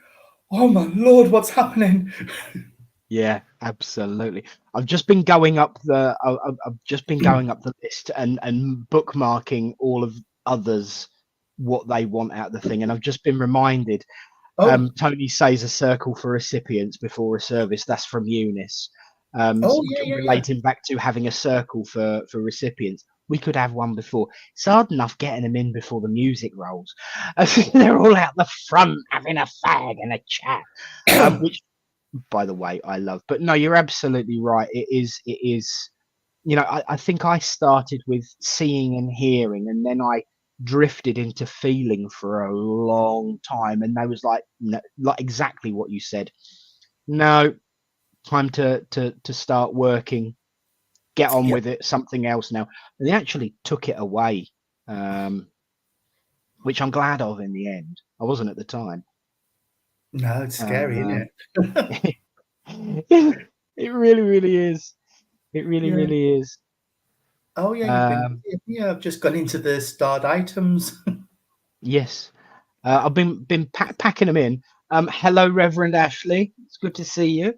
"Oh my lord, what's happening?" yeah. Absolutely. I've just been going up I've just been going up the list and bookmarking all of others what they want out of the thing, and I've just been reminded. Oh, Tony says a circle for recipients before a service. That's from Eunice. oh yeah, yeah, yeah. Relating back to having a circle for recipients. we could have one before. It's hard enough getting them in before the music rolls. They're all out the front having a fag and a chat, which, by the way, I love. But no, you're absolutely right. It is. You know, I think I started with seeing and hearing, and then I drifted into feeling for a long time. And I was like, no, like exactly what you said. No, time to start working, get on Yeah. with it, something else now. And they actually took it away, which I'm glad of in the end. I wasn't at the time. No, it's scary, isn't it? It really, really is. It really, Yeah. really is. Oh yeah, you've been Um, busy. Yeah, I've just gone into the starred items. yes, I've been packing them in. Hello, Reverend Ashley. It's good to see you.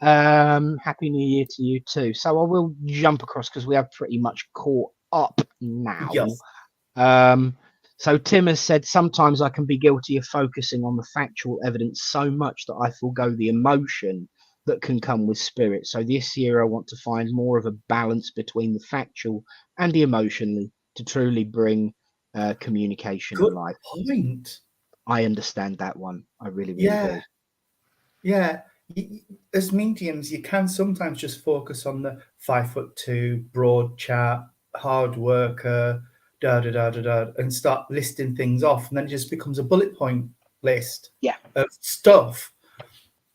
Happy New Year to you too. So I will jump across because we have pretty much caught up now. Yes. So Tim has said, sometimes I can be guilty of focusing on the factual evidence so much that I forgo the emotion that can come with spirit. So this year I want to find more of a balance between the factual and the emotionally to truly bring communication and Good life. point. I understand that one. I really, really Yeah, do. yeah. As mediums, you can sometimes just focus on the 5'2", broad chap, hard worker, da da da da da, and start listing things off, and then it just becomes a bullet point list Yeah, of stuff.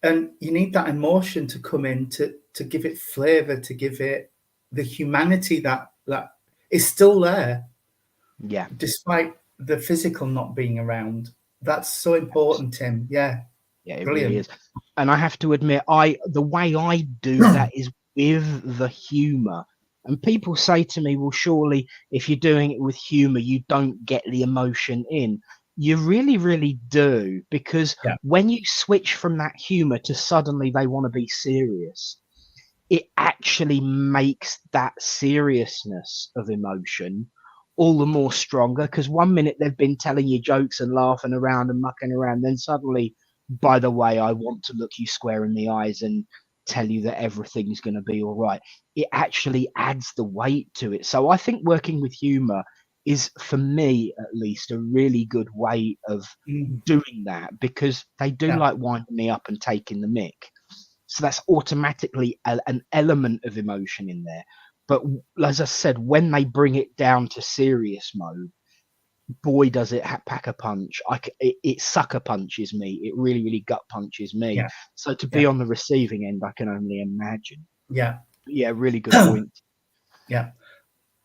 And you need that emotion to come in to give it flavor, to give it the humanity that is still there yeah. despite the physical not being around. That's so important, Tim. Yeah, Yeah, it really brilliant. is. And I have to admit, the way I do that is with the humor. And people say to me, well, surely if you're doing it with humor, you don't get the emotion in. You really, really do. Because Yeah. when you switch from that humor to suddenly they want to be serious, it actually makes that seriousness of emotion all the more stronger. Because 1 minute they've been telling you jokes and laughing around and mucking around, then suddenly, by the way, I want to look you square in the eyes and tell you that everything's going to be all right. It actually adds the weight to it. So I think working with humor is, for me at least, a really good way of Mm, doing that, because they do yeah. like winding me up and taking the mick. So that's automatically an element of emotion in there. But as I said, when they bring it down to serious mode, boy, does it pack a punch. It sucker punches me. It really, really gut punches me. Yeah. So to be Yeah. on the receiving end, I can only imagine. Yeah. Yeah, really good point. Yeah.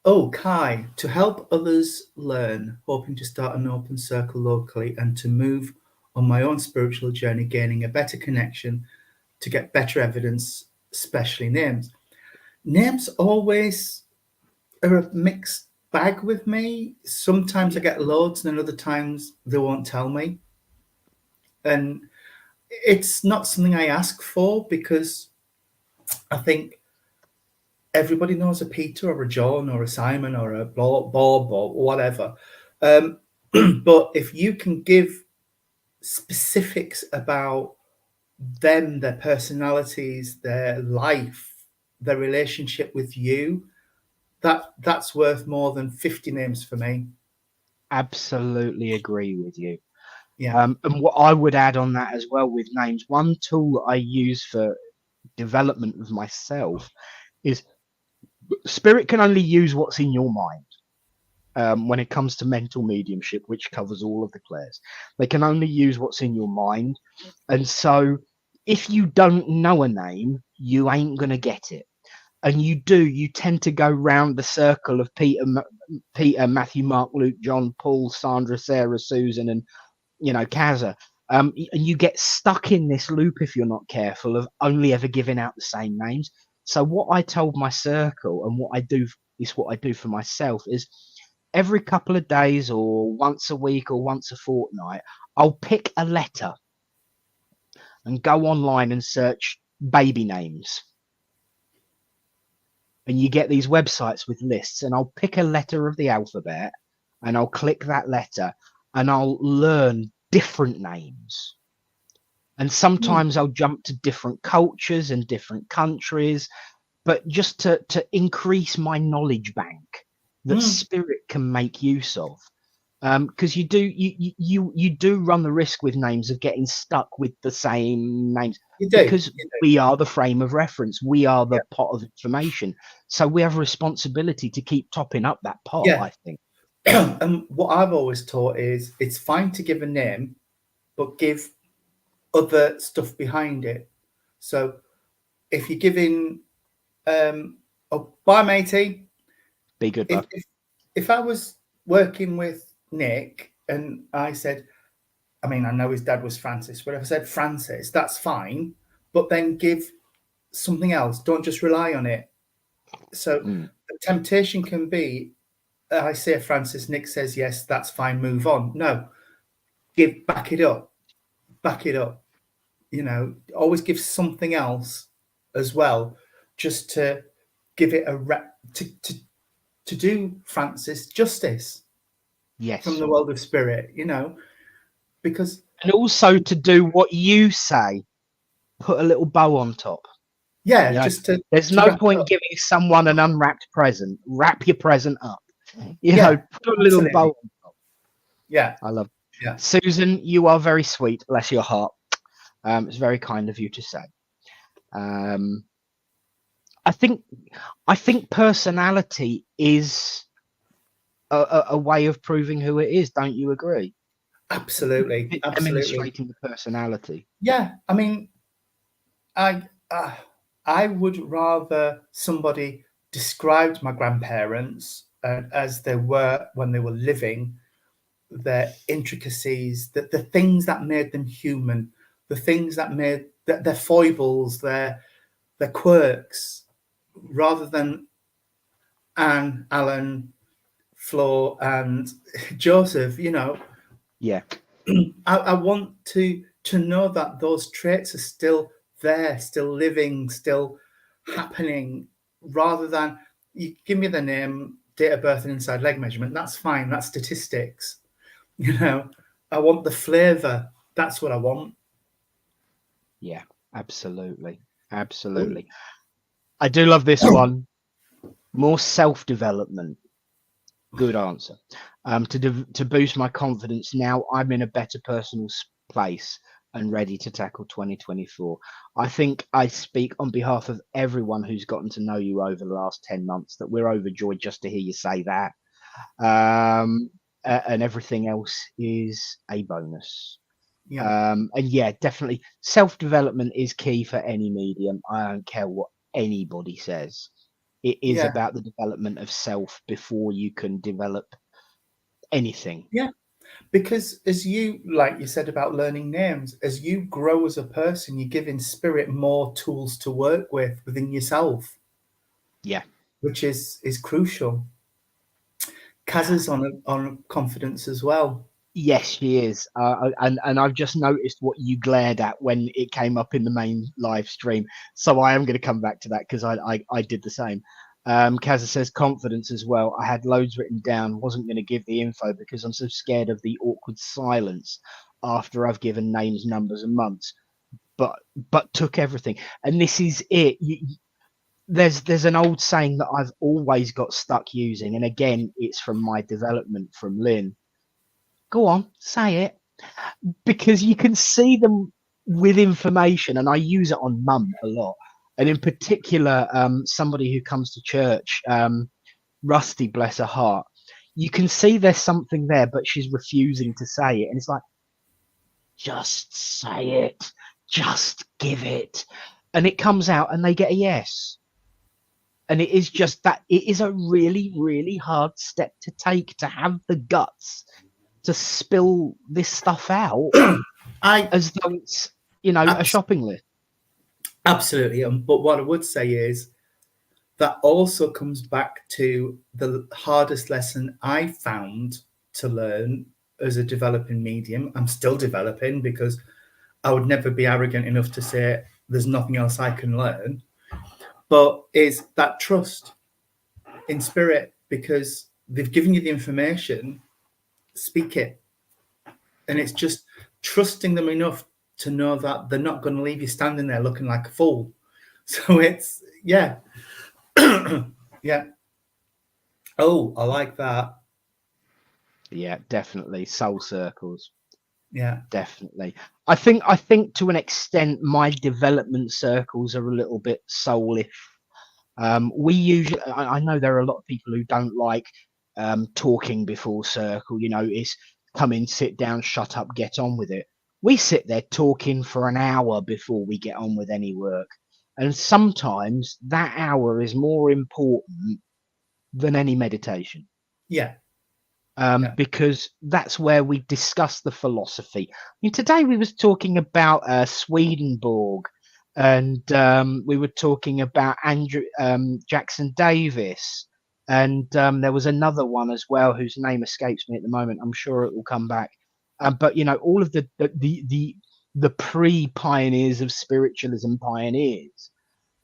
Oh, Kai, to help others learn, hoping to start an open circle locally and to move on my own spiritual journey, gaining a better connection to get better evidence, especially names. Names always are a mixed bag with me. Sometimes I Yeah, get loads, and then other times they won't tell me. And it's not something I ask for because I think everybody knows a Peter or a John or a Simon or a Bob or whatever. But if you can give specifics about them, their personalities, their life, their relationship with you, that's worth more than 50 names for me. absolutely agree with you. Yeah. And what I would add on that as well with names, one tool that I use for development of myself is spirit can only use what's in your mind. When it comes to mental mediumship, which covers all of the clairs, they can only use what's in your mind. And so if you don't know a name, you ain't going to get it. And you tend to go round the circle of Peter, Matthew, Mark, Luke, John, Paul, Sandra, Sarah, Susan, and, Kazza. And you get stuck in this loop if you're not careful of only ever giving out the same names. So what I told my circle and what I do for myself is every couple of days or once a week or once a fortnight, I'll pick a letter and go online and search baby names. And you get these websites with lists, and I'll pick a letter of the alphabet and I'll click that letter and I'll learn different names. And sometimes I'll jump to different cultures and different countries, but just to increase my knowledge bank, that spirit can make use of. Because you do run the risk with names of getting stuck with the same names, You do. because You do. we are the frame of reference, we are the Yeah. pot of information, so we have a responsibility to keep topping up that pot. Yeah. I think. And what I've always taught is it's fine to give a name, but give other stuff behind it. So if you're giving, oh, bye matey. Be good, If, bud. if I was working with Nick and I said, I mean, I know his dad was Francis, but if I said Francis, that's fine, but then give something else. Don't just rely on it. So the temptation can be, I say Francis, Nick says yes, that's fine, move on. No, back it up, back it up. You know, always give something else as well, just to give it a to do Francis justice from Yes, the world of spirit. You know, because and also to do what you say, put a little bow on top. yeah, You know, just to there's no wrap it point up. giving someone an unwrapped present. Wrap your present up. You Yeah, know, put a little absolutely. bow on top. Yeah, I love it. yeah. Susan, you are very sweet. Bless your heart. It's very kind of you to say. I think personality is a way of proving who it is. Don't you agree? Absolutely, absolutely. Demonstrating the personality. Yeah, I mean, I would rather somebody described my grandparents as they were when they were living, their intricacies, the things that made them human, the things that made their foibles, their quirks, rather than Anne, Alan, Flo, and Joseph. You know, Yeah. I want to know that those traits are still there, still living, still happening, rather than you give me the name, date of birth, and inside leg measurement. That's fine. That's statistics. You know, I want the flavour. That's what I want. Yeah. Absolutely. Absolutely. I do love this one. More self-development. Good answer. To boost my confidence now, I'm in a better personal place and ready to tackle 2024. I think I speak on behalf of everyone who's gotten to know you over the last 10 months that we're overjoyed just to hear you say that. And everything else is a bonus. Yeah, And yeah, definitely self-development is key for any medium. I don't care what anybody says. It is yeah, about the development of self before you can develop anything. yeah. Because as you, like you said about learning names, as you grow as a person, you're giving spirit more tools to work with within yourself, Yeah. which is crucial. Kaz is on confidence as well. Yes, she is. And I've just noticed what you glared at when it came up in the main live stream. So I am going to come back to that because I did the same. Kaza says confidence as well. I had loads written down. Wasn't going to give the info because I'm so scared of the awkward silence after I've given names, numbers, and months. But took everything. And this is it. There's an old saying that I've always got stuck using, and again, it's from my development from Lynn. Go on, say it, because you can see them with information, and I use it on mum a lot, and in particular, somebody who comes to church, Rusty, bless her heart. You can see there's something there, but she's refusing to say it, and it's like, just say it, just give it, and it comes out, and they get a yes. And it is just that it is a really, really hard step to take, to have the guts to spill this stuff out as though it's, a shopping list. Absolutely. But what I would say is that also comes back to the hardest lesson I found to learn as a developing medium. I'm still developing because I would never be arrogant enough to say there's nothing else I can learn. But is that trust in spirit, because they've given you the information, speak it. And it's just trusting them enough to know that they're not going to leave you standing there looking like a fool. So it's, yeah. Yeah. Oh, I like that. Yeah, definitely. Soul circles. Yeah. Definitely. I think to an extent my development circles are a little bit soulish. We usually, I know there are a lot of people who don't like talking before circle. It's come in, sit down, shut up, get on with it. We sit there talking for an hour before we get on with any work. And sometimes that hour is more important than any meditation, Yeah. Yeah. because that's where we discuss the philosophy. I mean, today we was talking about Swedenborg, and we were talking about Andrew Jackson Davis, and there was another one as well whose name escapes me at the moment. I'm sure it will come back. But all of the pre-pioneers of spiritualism, pioneers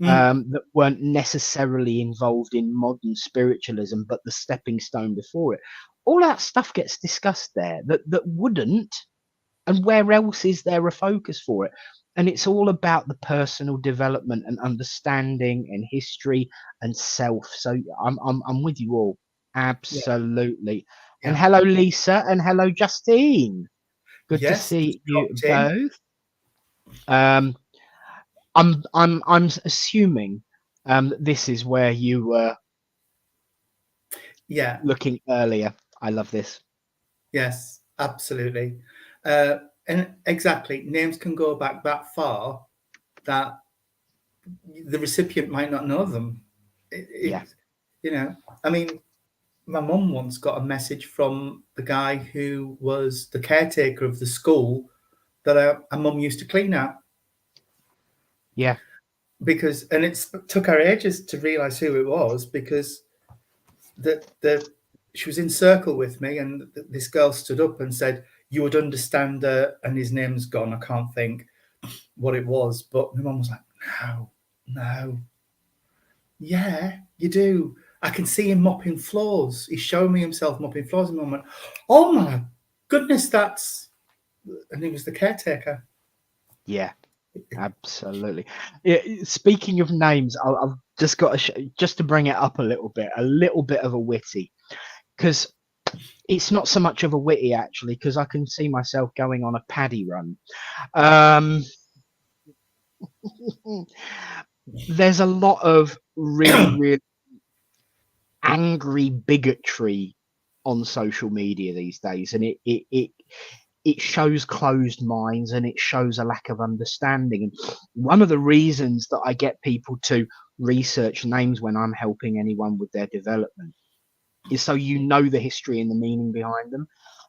Mm. that weren't necessarily involved in modern spiritualism, but the stepping stone before it. All that stuff gets discussed there that wouldn't, and where else is there a focus for it? And it's all about the personal development and understanding and history and self. So I'm with you all, Yeah. absolutely. And Yeah. hello, Lisa, and hello, Justine. Good to Yes. Just see you dropped in. both. Um, I'm assuming that this is where you were Yeah. looking earlier. I love this. Yes. Absolutely. Uh, and exactly, names can go back that far that the recipient might not know them. Yeah, It I mean, my mum once got a message from the guy who was the caretaker of the school that our mum used to clean at, yeah, because, and it took her ages to realise who it was, because the she was in circle with me, and this girl stood up and said, "You would understand," and his name's gone. I can't think what it was, but my mum was like, "No, no, yeah, you do. I can see him mopping floors. He's showing me himself mopping floors." And I went, "Oh my goodness, that's," and he was the caretaker. yeah. Absolutely. Yeah, speaking of names, I've just got just to bring it up a little bit of a witty, because it's not so much of a witty actually, because I can see myself going on a paddy run. Um, there's a lot of really, really angry bigotry on social media these days, and it shows closed minds, and it shows a lack of understanding. And one of the reasons that I get people to research names when I'm helping anyone with their development is so the history and the meaning behind them.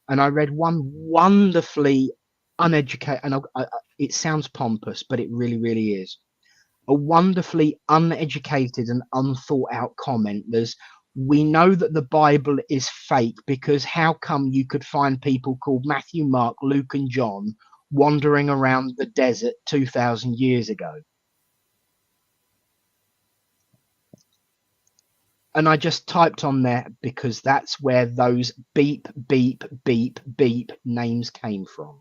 And I read one wonderfully uneducated, and it sounds pompous, but it really, really is a wonderfully uneducated and unthought out comment. We know that the Bible is fake because how come you could find people called Matthew, Mark, Luke, and John wandering around the desert 2,000 years ago? And I just typed on there because that's where those beep, beep, beep, beep names came from.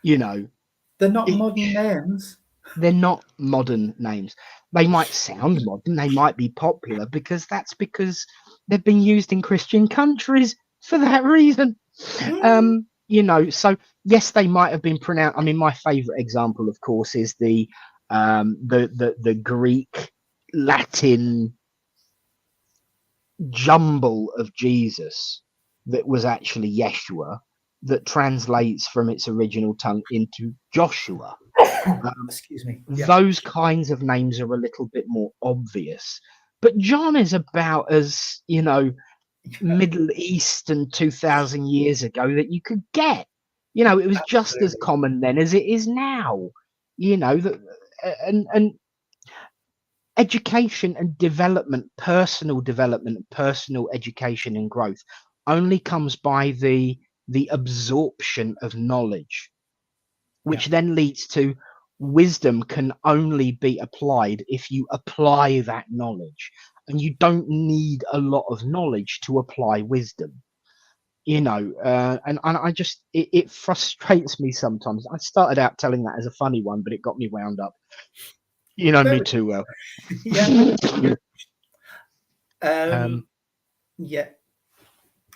They're not It, modern names. they're not modern names. They might sound modern, they might be popular because they've been used in Christian countries for that reason. Mm. So yes, they might have been pronounced. I mean, my favorite example, of course, is the Greek Latin jumble of Jesus that was actually Yeshua, that translates from its original tongue into Joshua. Excuse me. Yeah. Those kinds of names are a little bit more obvious. But John is about as, Middle Eastern 2,000 years ago that you could get. It was just as Absolutely. common then as it is now. That and education and development, personal education and growth only comes by the absorption of knowledge, Yeah. which then leads to wisdom can only be applied if you apply that knowledge. And you don't need a lot of knowledge to apply wisdom. And I just, it frustrates me sometimes. I started out telling that as a funny one, but it got me wound up. You know me Very, too well. yeah. Um, Um, yeah.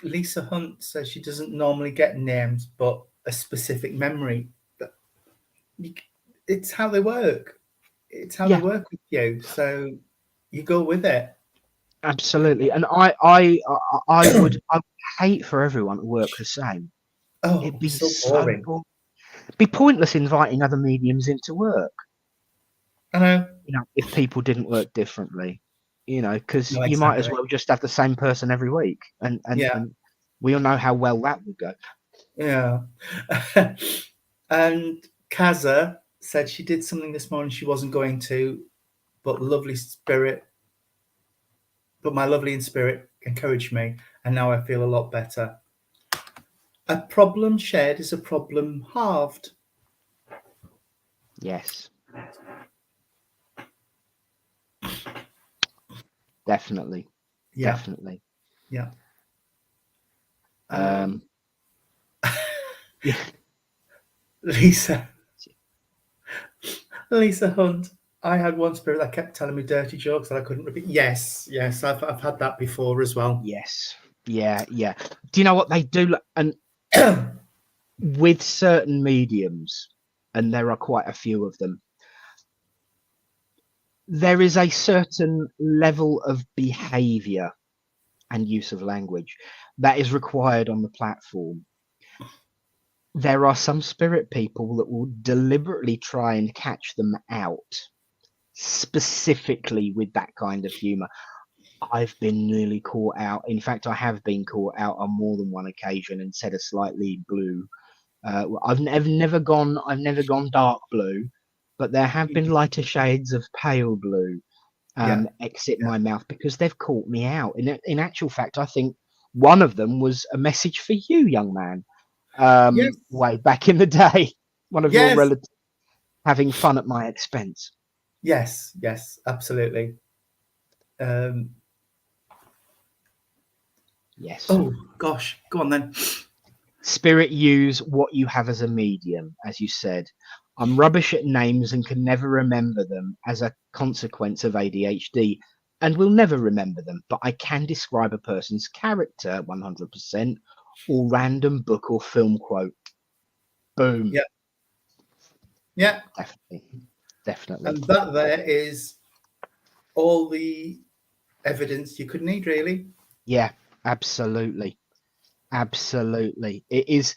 Lisa Hunt says she doesn't normally get names, but a specific memory. It's how they work. It's how they yeah, work with you. So you go with it. absolutely. And I would hate for everyone to work the same. Oh, It'd be so so boring. boring. It'd be pointless inviting other mediums into work. I know. If people didn't work differently, because No, you might as exactly. well just have the same person every week, and Yeah, we all know how well that would go. yeah. And Kaza said she did something this morning she wasn't going to, but my lovely in spirit encouraged me, and now I feel a lot better. A problem shared is a problem halved. Yes, definitely, Yeah, definitely. yeah. Um, yeah, Lisa, Lisa Hunt. I had one spirit that kept telling me dirty jokes that I couldn't repeat. Yes, yes, I've had that before as well. yes, yeah, yeah. Do you know what they do? And with certain mediums, and there are quite a few of them, there is a certain level of behavior and use of language that is required on the platform. There are some spirit people that will deliberately try and catch them out, specifically with that kind of humor. I've been nearly caught out. In fact, I have been caught out on more than one occasion and said a slightly blue. I've never gone dark blue, but there have been lighter shades of pale blue Yeah, exit yeah. my mouth because they've caught me out. In actual fact, I think one of them was a message for you, young man, Yes, way back in the day. One of your yes, relatives having fun at my expense. yes, yes, absolutely. Um, Yes. oh gosh, go on then. Spirit, use what you have as a medium, as you said. I'm rubbish at names and can never remember them as a consequence of ADHD and will never remember them, but I can describe a person's character 100% or random book or film quote. Boom. Yeah, yeah, Definitely. Definitely. and that there is all the evidence you could need, really. Yeah, absolutely. Absolutely. It is,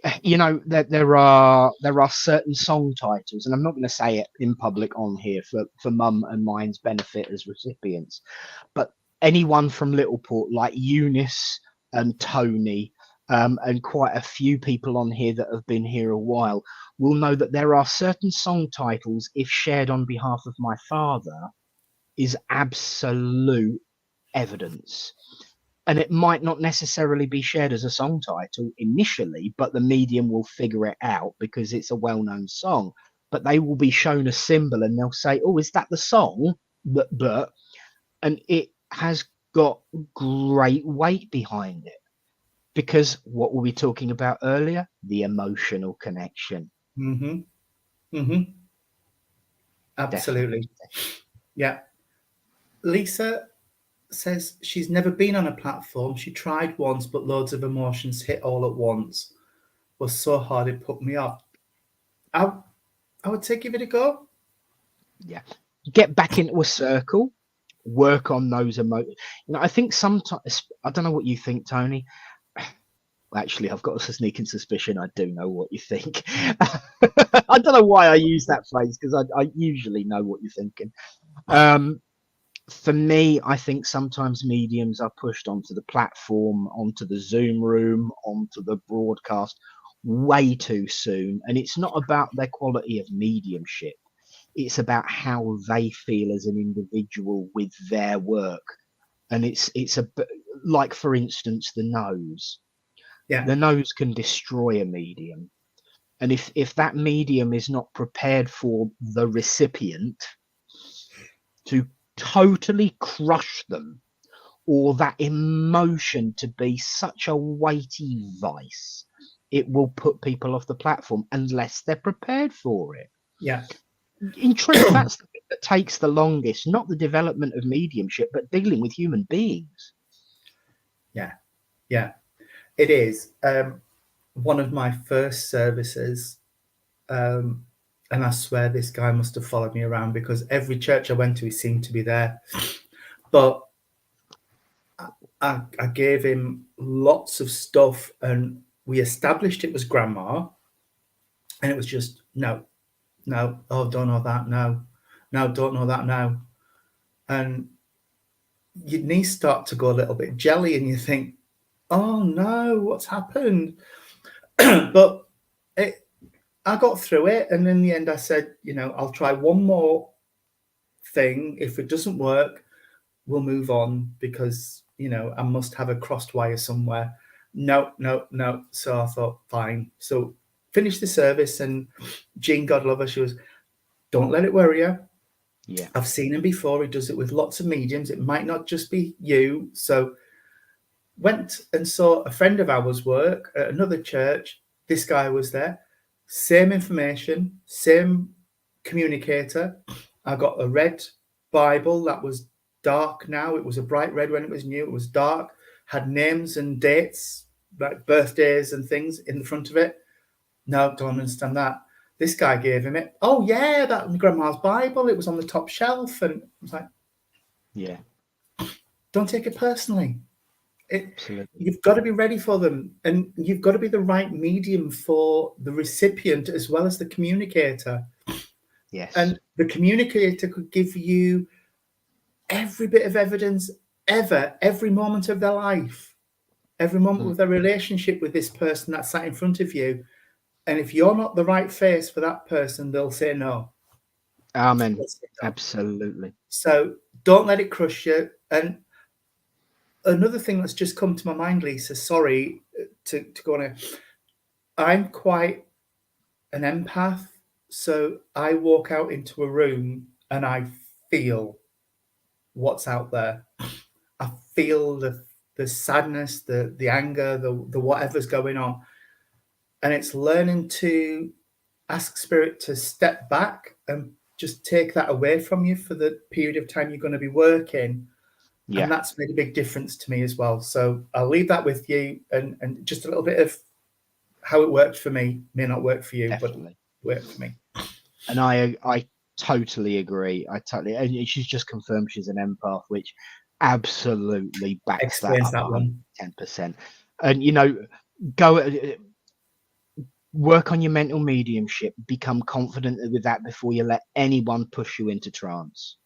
that there are certain song titles, and I'm not going to say it in public on here for mum and mine's benefit as recipients, but anyone from Littleport like Eunice and Tony, and quite a few people on here that have been here a while will know that there are certain song titles, if shared on behalf of my father, is absolute evidence. And it might not necessarily be shared as a song title initially, but the medium will figure it out because it's a well-known song. But they will be shown a symbol and they'll say, "Oh, is that the song?" But and it has got great weight behind it because what were we talking about earlier? The emotional connection. Mm-hmm. Mm-hmm. Definitely. Absolutely. Yeah. Lisa says she's never been on a platform. She tried once, but loads of emotions hit all at once. Was so hard it put me off. I, I would say give it a go. Yeah. Get back into a circle, work on those emotions. I think sometimes, I don't know what you think, Tony. Actually, I've got a sneaking suspicion I do know what you think. I don't know why I use that phrase because I usually know what you're thinking. Um, for me, I think sometimes mediums are pushed onto the platform, onto the Zoom room, onto the broadcast way too soon. And it's not about their quality of mediumship, it's about how they feel as an individual with their work. And like, for instance, the nose. Yeah. The nose can destroy a medium. And if that medium is not prepared for the recipient to totally crush them, or that emotion to be such a weighty vice, it will put people off the platform unless they're prepared for it. Yeah. In truth, that's that takes the longest, not the development of mediumship, but dealing with human beings. Yeah, it is. One of my first services, and I swear this guy must have followed me around because every church I went to, he seemed to be there. But I gave him lots of stuff, and we established it was grandma, and it was just no, oh, don't know that, no, don't know that now. And your knees start to go a little bit jelly, and you think, oh no, what's happened? But I got through it, and in the end I said, I'll try one more thing. If it doesn't work, we'll move on, because I must have a crossed wire somewhere. No. So I thought, fine. So finished the service, and Jean, God love her, she was, don't let it worry you. Yeah. I've seen him before. He does it with lots of mediums. It might not just be you. So went and saw a friend of ours work at another church. This guy was there. Same information, same communicator. I got a red Bible that was dark now. It was a bright red when it was new. It was dark, had names and dates, like birthdays and things in the front of it. No, don't understand that. This guy gave him it. Oh, yeah, that was grandma's Bible. It was on the top shelf. And I was like, yeah, don't take it personally. absolutely. You've got to be ready for them, and you've got to be the right medium for the recipient as well as the communicator. Yes. And the communicator could give you every bit of evidence ever, every moment of their life, every moment of their relationship with this person that sat in front of you. And if you're not the right face for that person, they'll say no. Amen. Absolutely. So don't let it crush you. And another thing that's just come to my mind, Lisa, sorry to go on here. I'm quite an empath. So I walk out into a room and I feel what's out there. I feel the sadness, the anger, the whatever's going on. And it's learning to ask Spirit to step back and just take that away from you for the period of time you're going to be working. Yeah. And that's made a big difference to me as well. So I'll leave that with you, and just a little bit of how it worked for me. May not work for you, Definitely. But worked for me. And I totally agree. And she's just confirmed she's an empath, which absolutely backs Explains that up 10%. And go work on your mental mediumship, become confident with that before you let anyone push you into trance.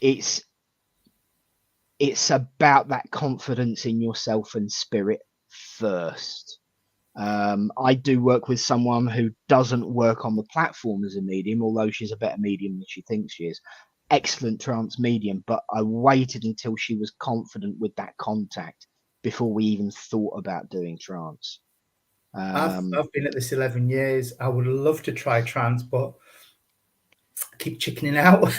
It's about that confidence in yourself and spirit first. I do work with someone who doesn't work on the platform as a medium, although she's a better medium than she thinks she is. Excellent trance medium, but I waited until she was confident with that contact before we even thought about doing trance. I've been at this 11 years. I would love to try trance, but I keep chickening out.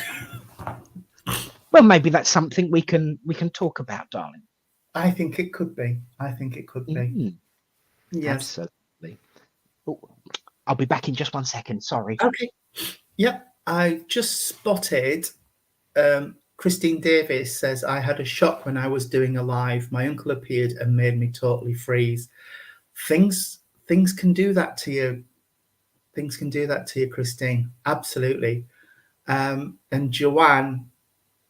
Well, maybe that's something we can talk about, darling. I think it could be. Yes. Absolutely. Oh, I'll be back in just 1 second. Sorry. Okay. Yep. I just spotted Christine Davis says, I had a shock when I was doing a live. My uncle appeared and made me totally freeze. Things can do that to you. Things can do that to you, Christine. Absolutely. And Joanne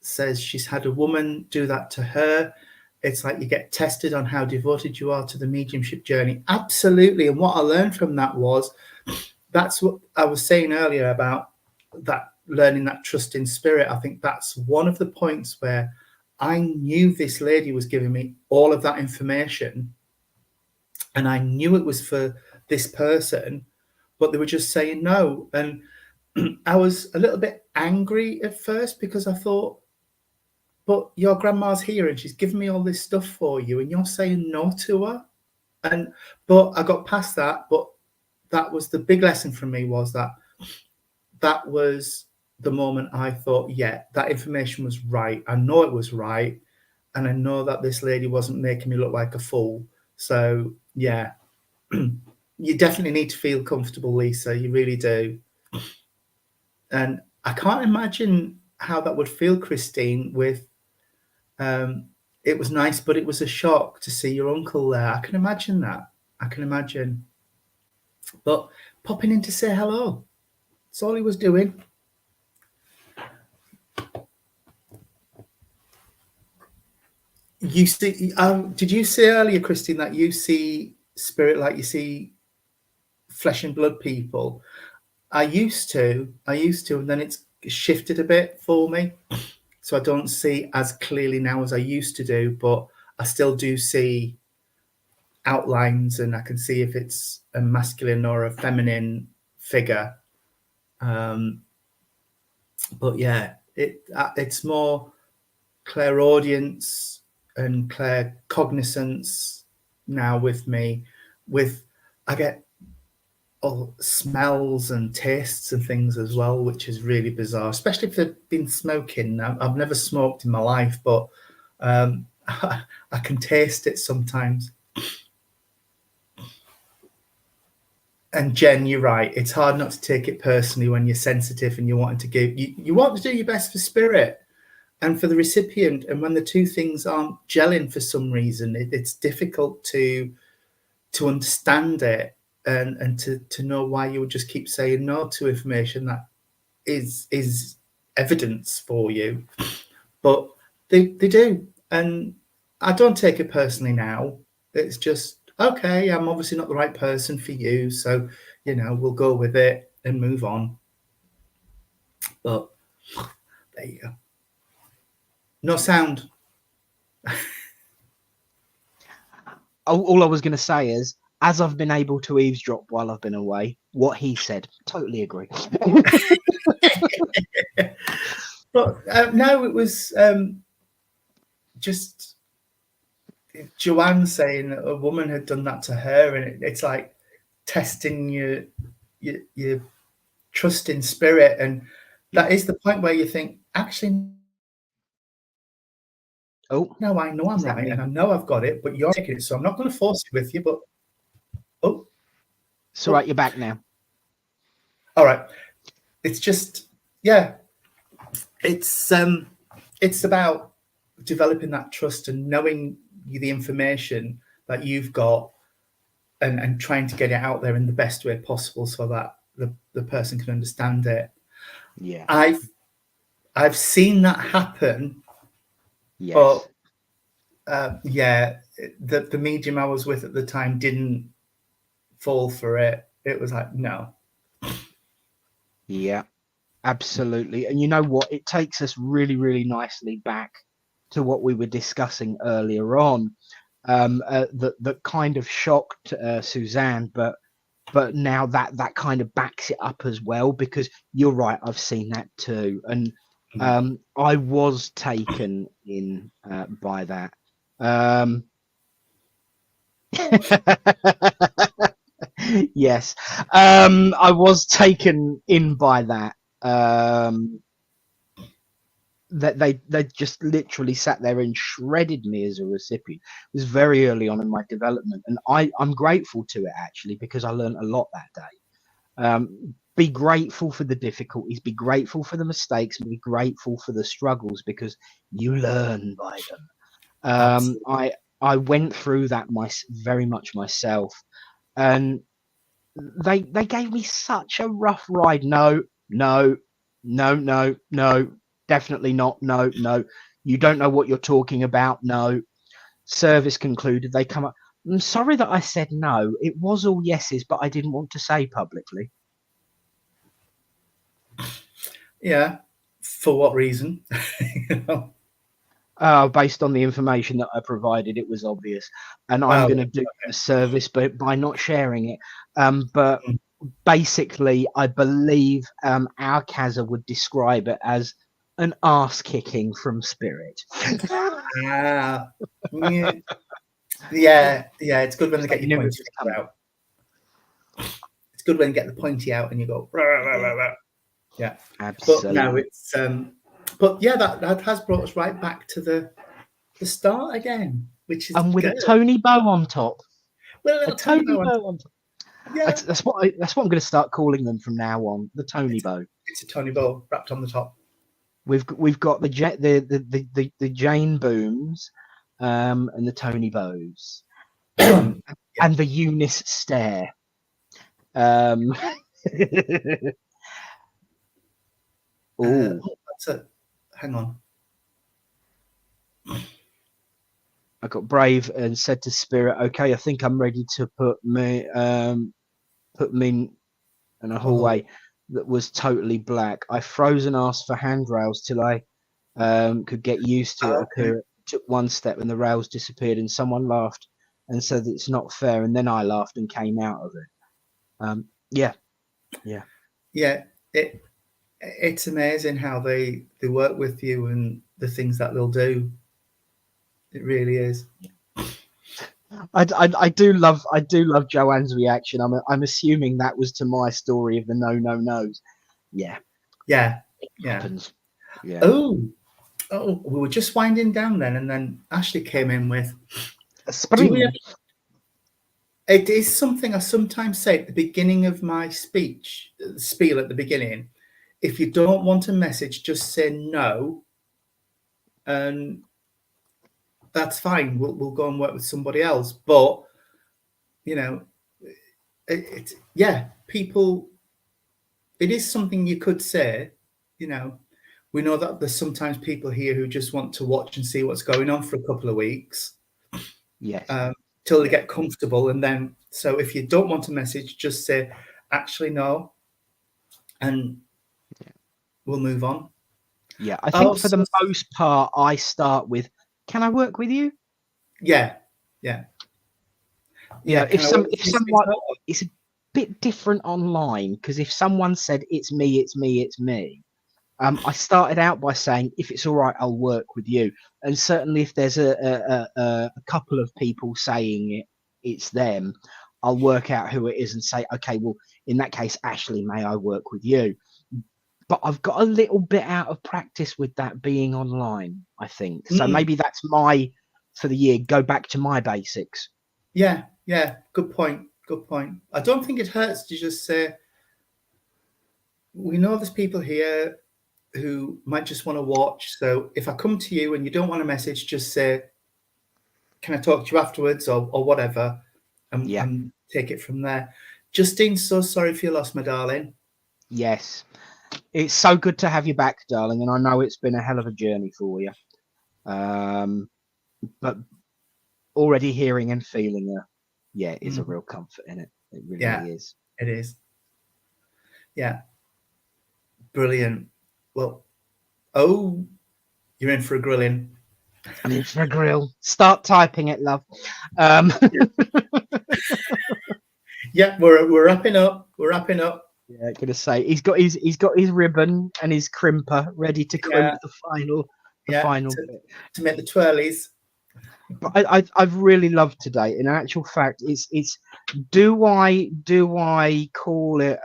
says she's had a woman do that to her. It's like you get tested on how devoted you are to the mediumship journey. Absolutely. And what I learned from that was, that's what I was saying earlier about that, learning that trust in spirit. I think that's one of the points where I knew this lady was giving me all of that information, and I knew it was for this person, but they were just saying no. And I was a little bit angry at first, because I thought, but your grandma's here and she's giving me all this stuff for you, and you're saying no to her. But I got past that. But that was the big lesson for me, was that was the moment I thought, yeah, that information was right. I know it was right. And I know that this lady wasn't making me look like a fool. So, yeah, you definitely need to feel comfortable, Lisa. You really do. And I can't imagine how that would feel, Christine, with it was nice, but it was a shock to see your uncle there. I can imagine that. I can imagine. But popping in to say hello. That's all he was doing. You see, did you say earlier, Christine, that you see spirit like you see flesh and blood people? I used to, and then it's shifted a bit for me. So I don't see as clearly now as I used to do, but I still do see outlines, and I can see if it's a masculine or a feminine figure. But yeah, it's more clairaudience and claircognizance now with me. I get all smells and tastes and things as well, which is really bizarre, especially if they've been smoking. I've never smoked in my life, but I can taste it sometimes. And Jen, you're right. It's hard not to take it personally when you're sensitive and you want to give. You want to do your best for spirit and for the recipient. And when the two things aren't gelling for some reason, it's difficult to understand it and to know why you would just keep saying no to information that is evidence for you. But they do, and I don't take it personally now. It's just, okay, I'm obviously not the right person for you, so we'll go with it and move on. But there you go. No sound. All I was going to say is, as I've been able to eavesdrop while I've been away, what he said, totally agree. But no, it was just Joanne saying that a woman had done that to her, and it's like testing your trust in spirit, and that is the point where you think, actually, no, I know I'm right, and I know I've got it, but you're taking it, so I'm not going to force it with you. But it's all right, you're back now. All right, it's just it's about developing that trust and knowing the information that you've got, and trying to get it out there in the best way possible so that the person can understand it. Yeah, I've seen that happen. yes. But the medium I was with at the time didn't fall for it. It was like, no. Yeah, absolutely. And you know what? It takes us really, really nicely back to what we were discussing earlier on. That kind of shocked Suzanne, but now that kind of backs it up as well, because you're right, I've seen that too, and I was taken in by that. Yes, I was taken in by that. That they just literally sat there and shredded me as a recipient. It was very early on in my development, and I'm grateful to it, actually, because I learned a lot that day. Be grateful for the difficulties, be grateful for the mistakes, and be grateful for the struggles, because you learn by them. I went through that very much myself, and they gave me such a rough ride. No, definitely not. No, you don't know what you're talking about. No. Service concluded. They come up. I'm sorry that I said no. It was all yeses, but I didn't want to say publicly. Yeah. For what reason? Based on the information that I provided, it was obvious, and I'm going to do a service, but by not sharing it. But basically, I believe our Kaza would describe it as an arse kicking from spirit. Yeah. It's good when they get your pointy out. It's good when you get the pointy out and you go, rah, rah, rah, rah. Yeah, absolutely. But no, it's but yeah, that has brought us right back to the start again, which is and with good. a Tony bow on top. With a little Tony bow on top. Yeah, That's what I'm going to start calling them from now on. The Tony bow. it's a Tony bow wrapped on the top. We've got the Jane booms, and the Tony bows, Yeah. and the Eunice stare. Oh, That's it. Hang on. I got brave and said to Spirit, "Okay, I think I'm ready to put me in a hallway that was totally black. I froze and asked for handrails till I could get used to it. Okay. It took one step and the rails disappeared, and someone laughed and said it's not fair, and then I laughed and came out of it." Yeah. It's amazing how they work with you and the things that they'll do. It really is. I do love Joanne's reaction. I'm assuming that was to my story of the no. Yeah. It happens. Yeah. Oh, we were just winding down then, and then Ashley came in with it is something I sometimes say at the beginning of my speech, spiel at the beginning. If you don't want a message, just say no, and that's fine. We'll go and work with somebody else. But people. It is something you could say. We know that there's sometimes people here who just want to watch and see what's going on for a couple of weeks. Yes. Till they get comfortable, and then so if you don't want a message, just say actually no, and we'll move on. Yeah, I think for the most part, I start with, "Can I work with you?" Yeah. If someone, it's a bit different online, because if someone said it's me, I started out by saying, if it's all right, I'll work with you. And certainly if there's a couple of people saying it's them, I'll work out who it is and say, okay, well, in that case, Ashley, may I work with you? But I've got a little bit out of practice with that being online, I think. So maybe that's for the year, go back to my basics. Yeah. Good point. I don't think it hurts to just say, we know there's people here who might just want to watch. So if I come to you and you don't want a message, just say, can I talk to you afterwards or whatever, and take it from there. Justine, so sorry for your loss, my darling. Yes. It's so good to have you back, darling, and I know it's been a hell of a journey for you. But already hearing and feeling her, is a real comfort in it. It really is. It is. Yeah. Brilliant. Well, you're in for a grilling. I'm in for a grill. Start typing it, love. Yeah, we're wrapping up. Yeah, gonna say he's got his ribbon and his crimper ready to crimp the final bit to make the twirlies. But I've really loved today. In actual fact, it's do I call it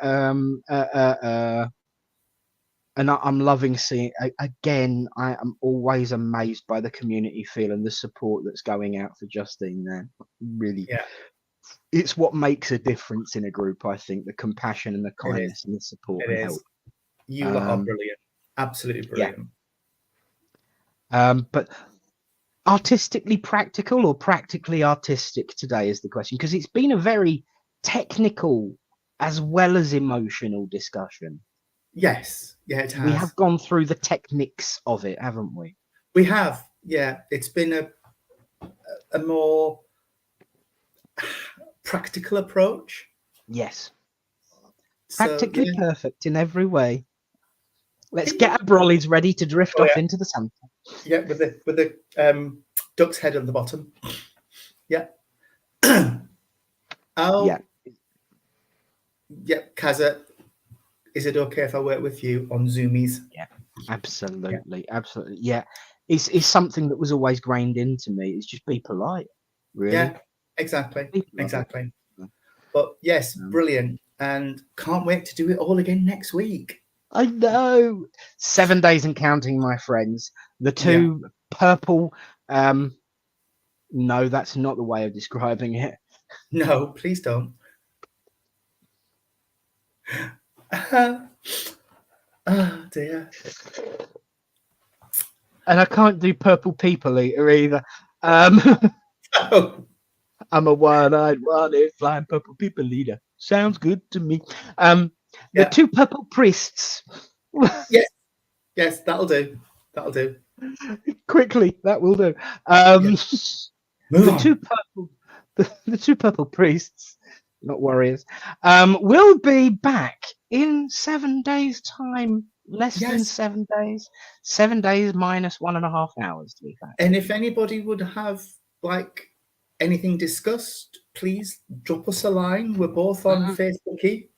and I'm loving seeing again. I am always amazed by the community feel and the support that's going out for Justine there. Really, it's what makes a difference in a group. I think the compassion and the kindness and the support and help. You are brilliant, absolutely brilliant. But artistically practical or practically artistic today is the question, because it's been a very technical as well as emotional discussion. Yes, it has. We have gone through the techniques of it, haven't we? We have. Yeah, it's been a more practical approach. Yes, practically perfect in every way. Let's get our brollies ready to drift off into the sun. Yeah, with the duck's head at the bottom. Yeah. Yeah, Kaza, is it okay if I work with you on Zoomies? Yeah, absolutely. Yeah, it's something that was always grained into me. It's just be polite, really. Yeah, exactly. But yes, brilliant, and can't wait to do it all again next week. I know. 7 days and counting, my friends. The two purple. No, that's not the way of describing it. No, please don't. Oh dear. And I can't do purple people eater either. Oh, I'm a one-eyed, one-eared flying purple people eater. Sounds good to me. The yeah. two purple priests. Yes. Yes, that'll do. That'll do. Quickly, that will do. Yeah. Move The on. two purple, the two purple priests, not warriors, will be back in 7 days' time. Less than Yes. 7 days. 7 days minus 1.5 hours, to be fair. And if anybody would have like anything discussed, please drop us a line. We're both on Facebooky.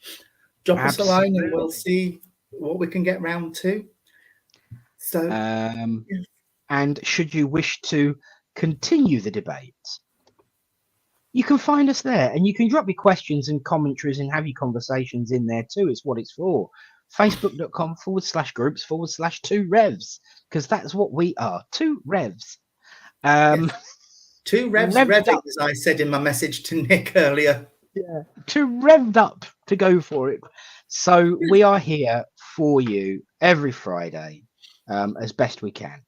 Drop us a line and we'll Absolutely. see what we can get round to. So yeah. And should you wish to continue the debate, you can find us there, and you can drop your questions and commentaries and have your conversations in there too. It's what it's for. Facebook.com/groups/Two Revs, because that's what we are. Two Revs. Yes. Two revs Revved revving, up. as I said in my message to Nick earlier. Yeah. Too revved up to go for it. So we are here for you every Friday, as best we can.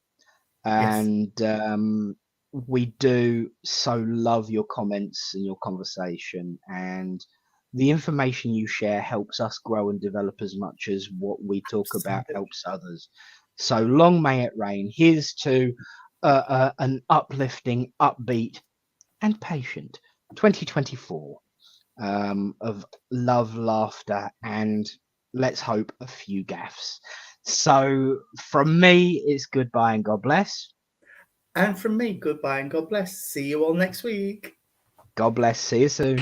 Yes. And we do so love your comments and your conversation, and the information you share helps us grow and develop as much as what we talk about helps others. So long may it rain. Here's to an uplifting, upbeat, and patient 2024 of love, laughter, and let's hope a few gaffs. So from me, it's goodbye and God bless. And from me, goodbye and God bless. See you all next week. God bless. See you soon.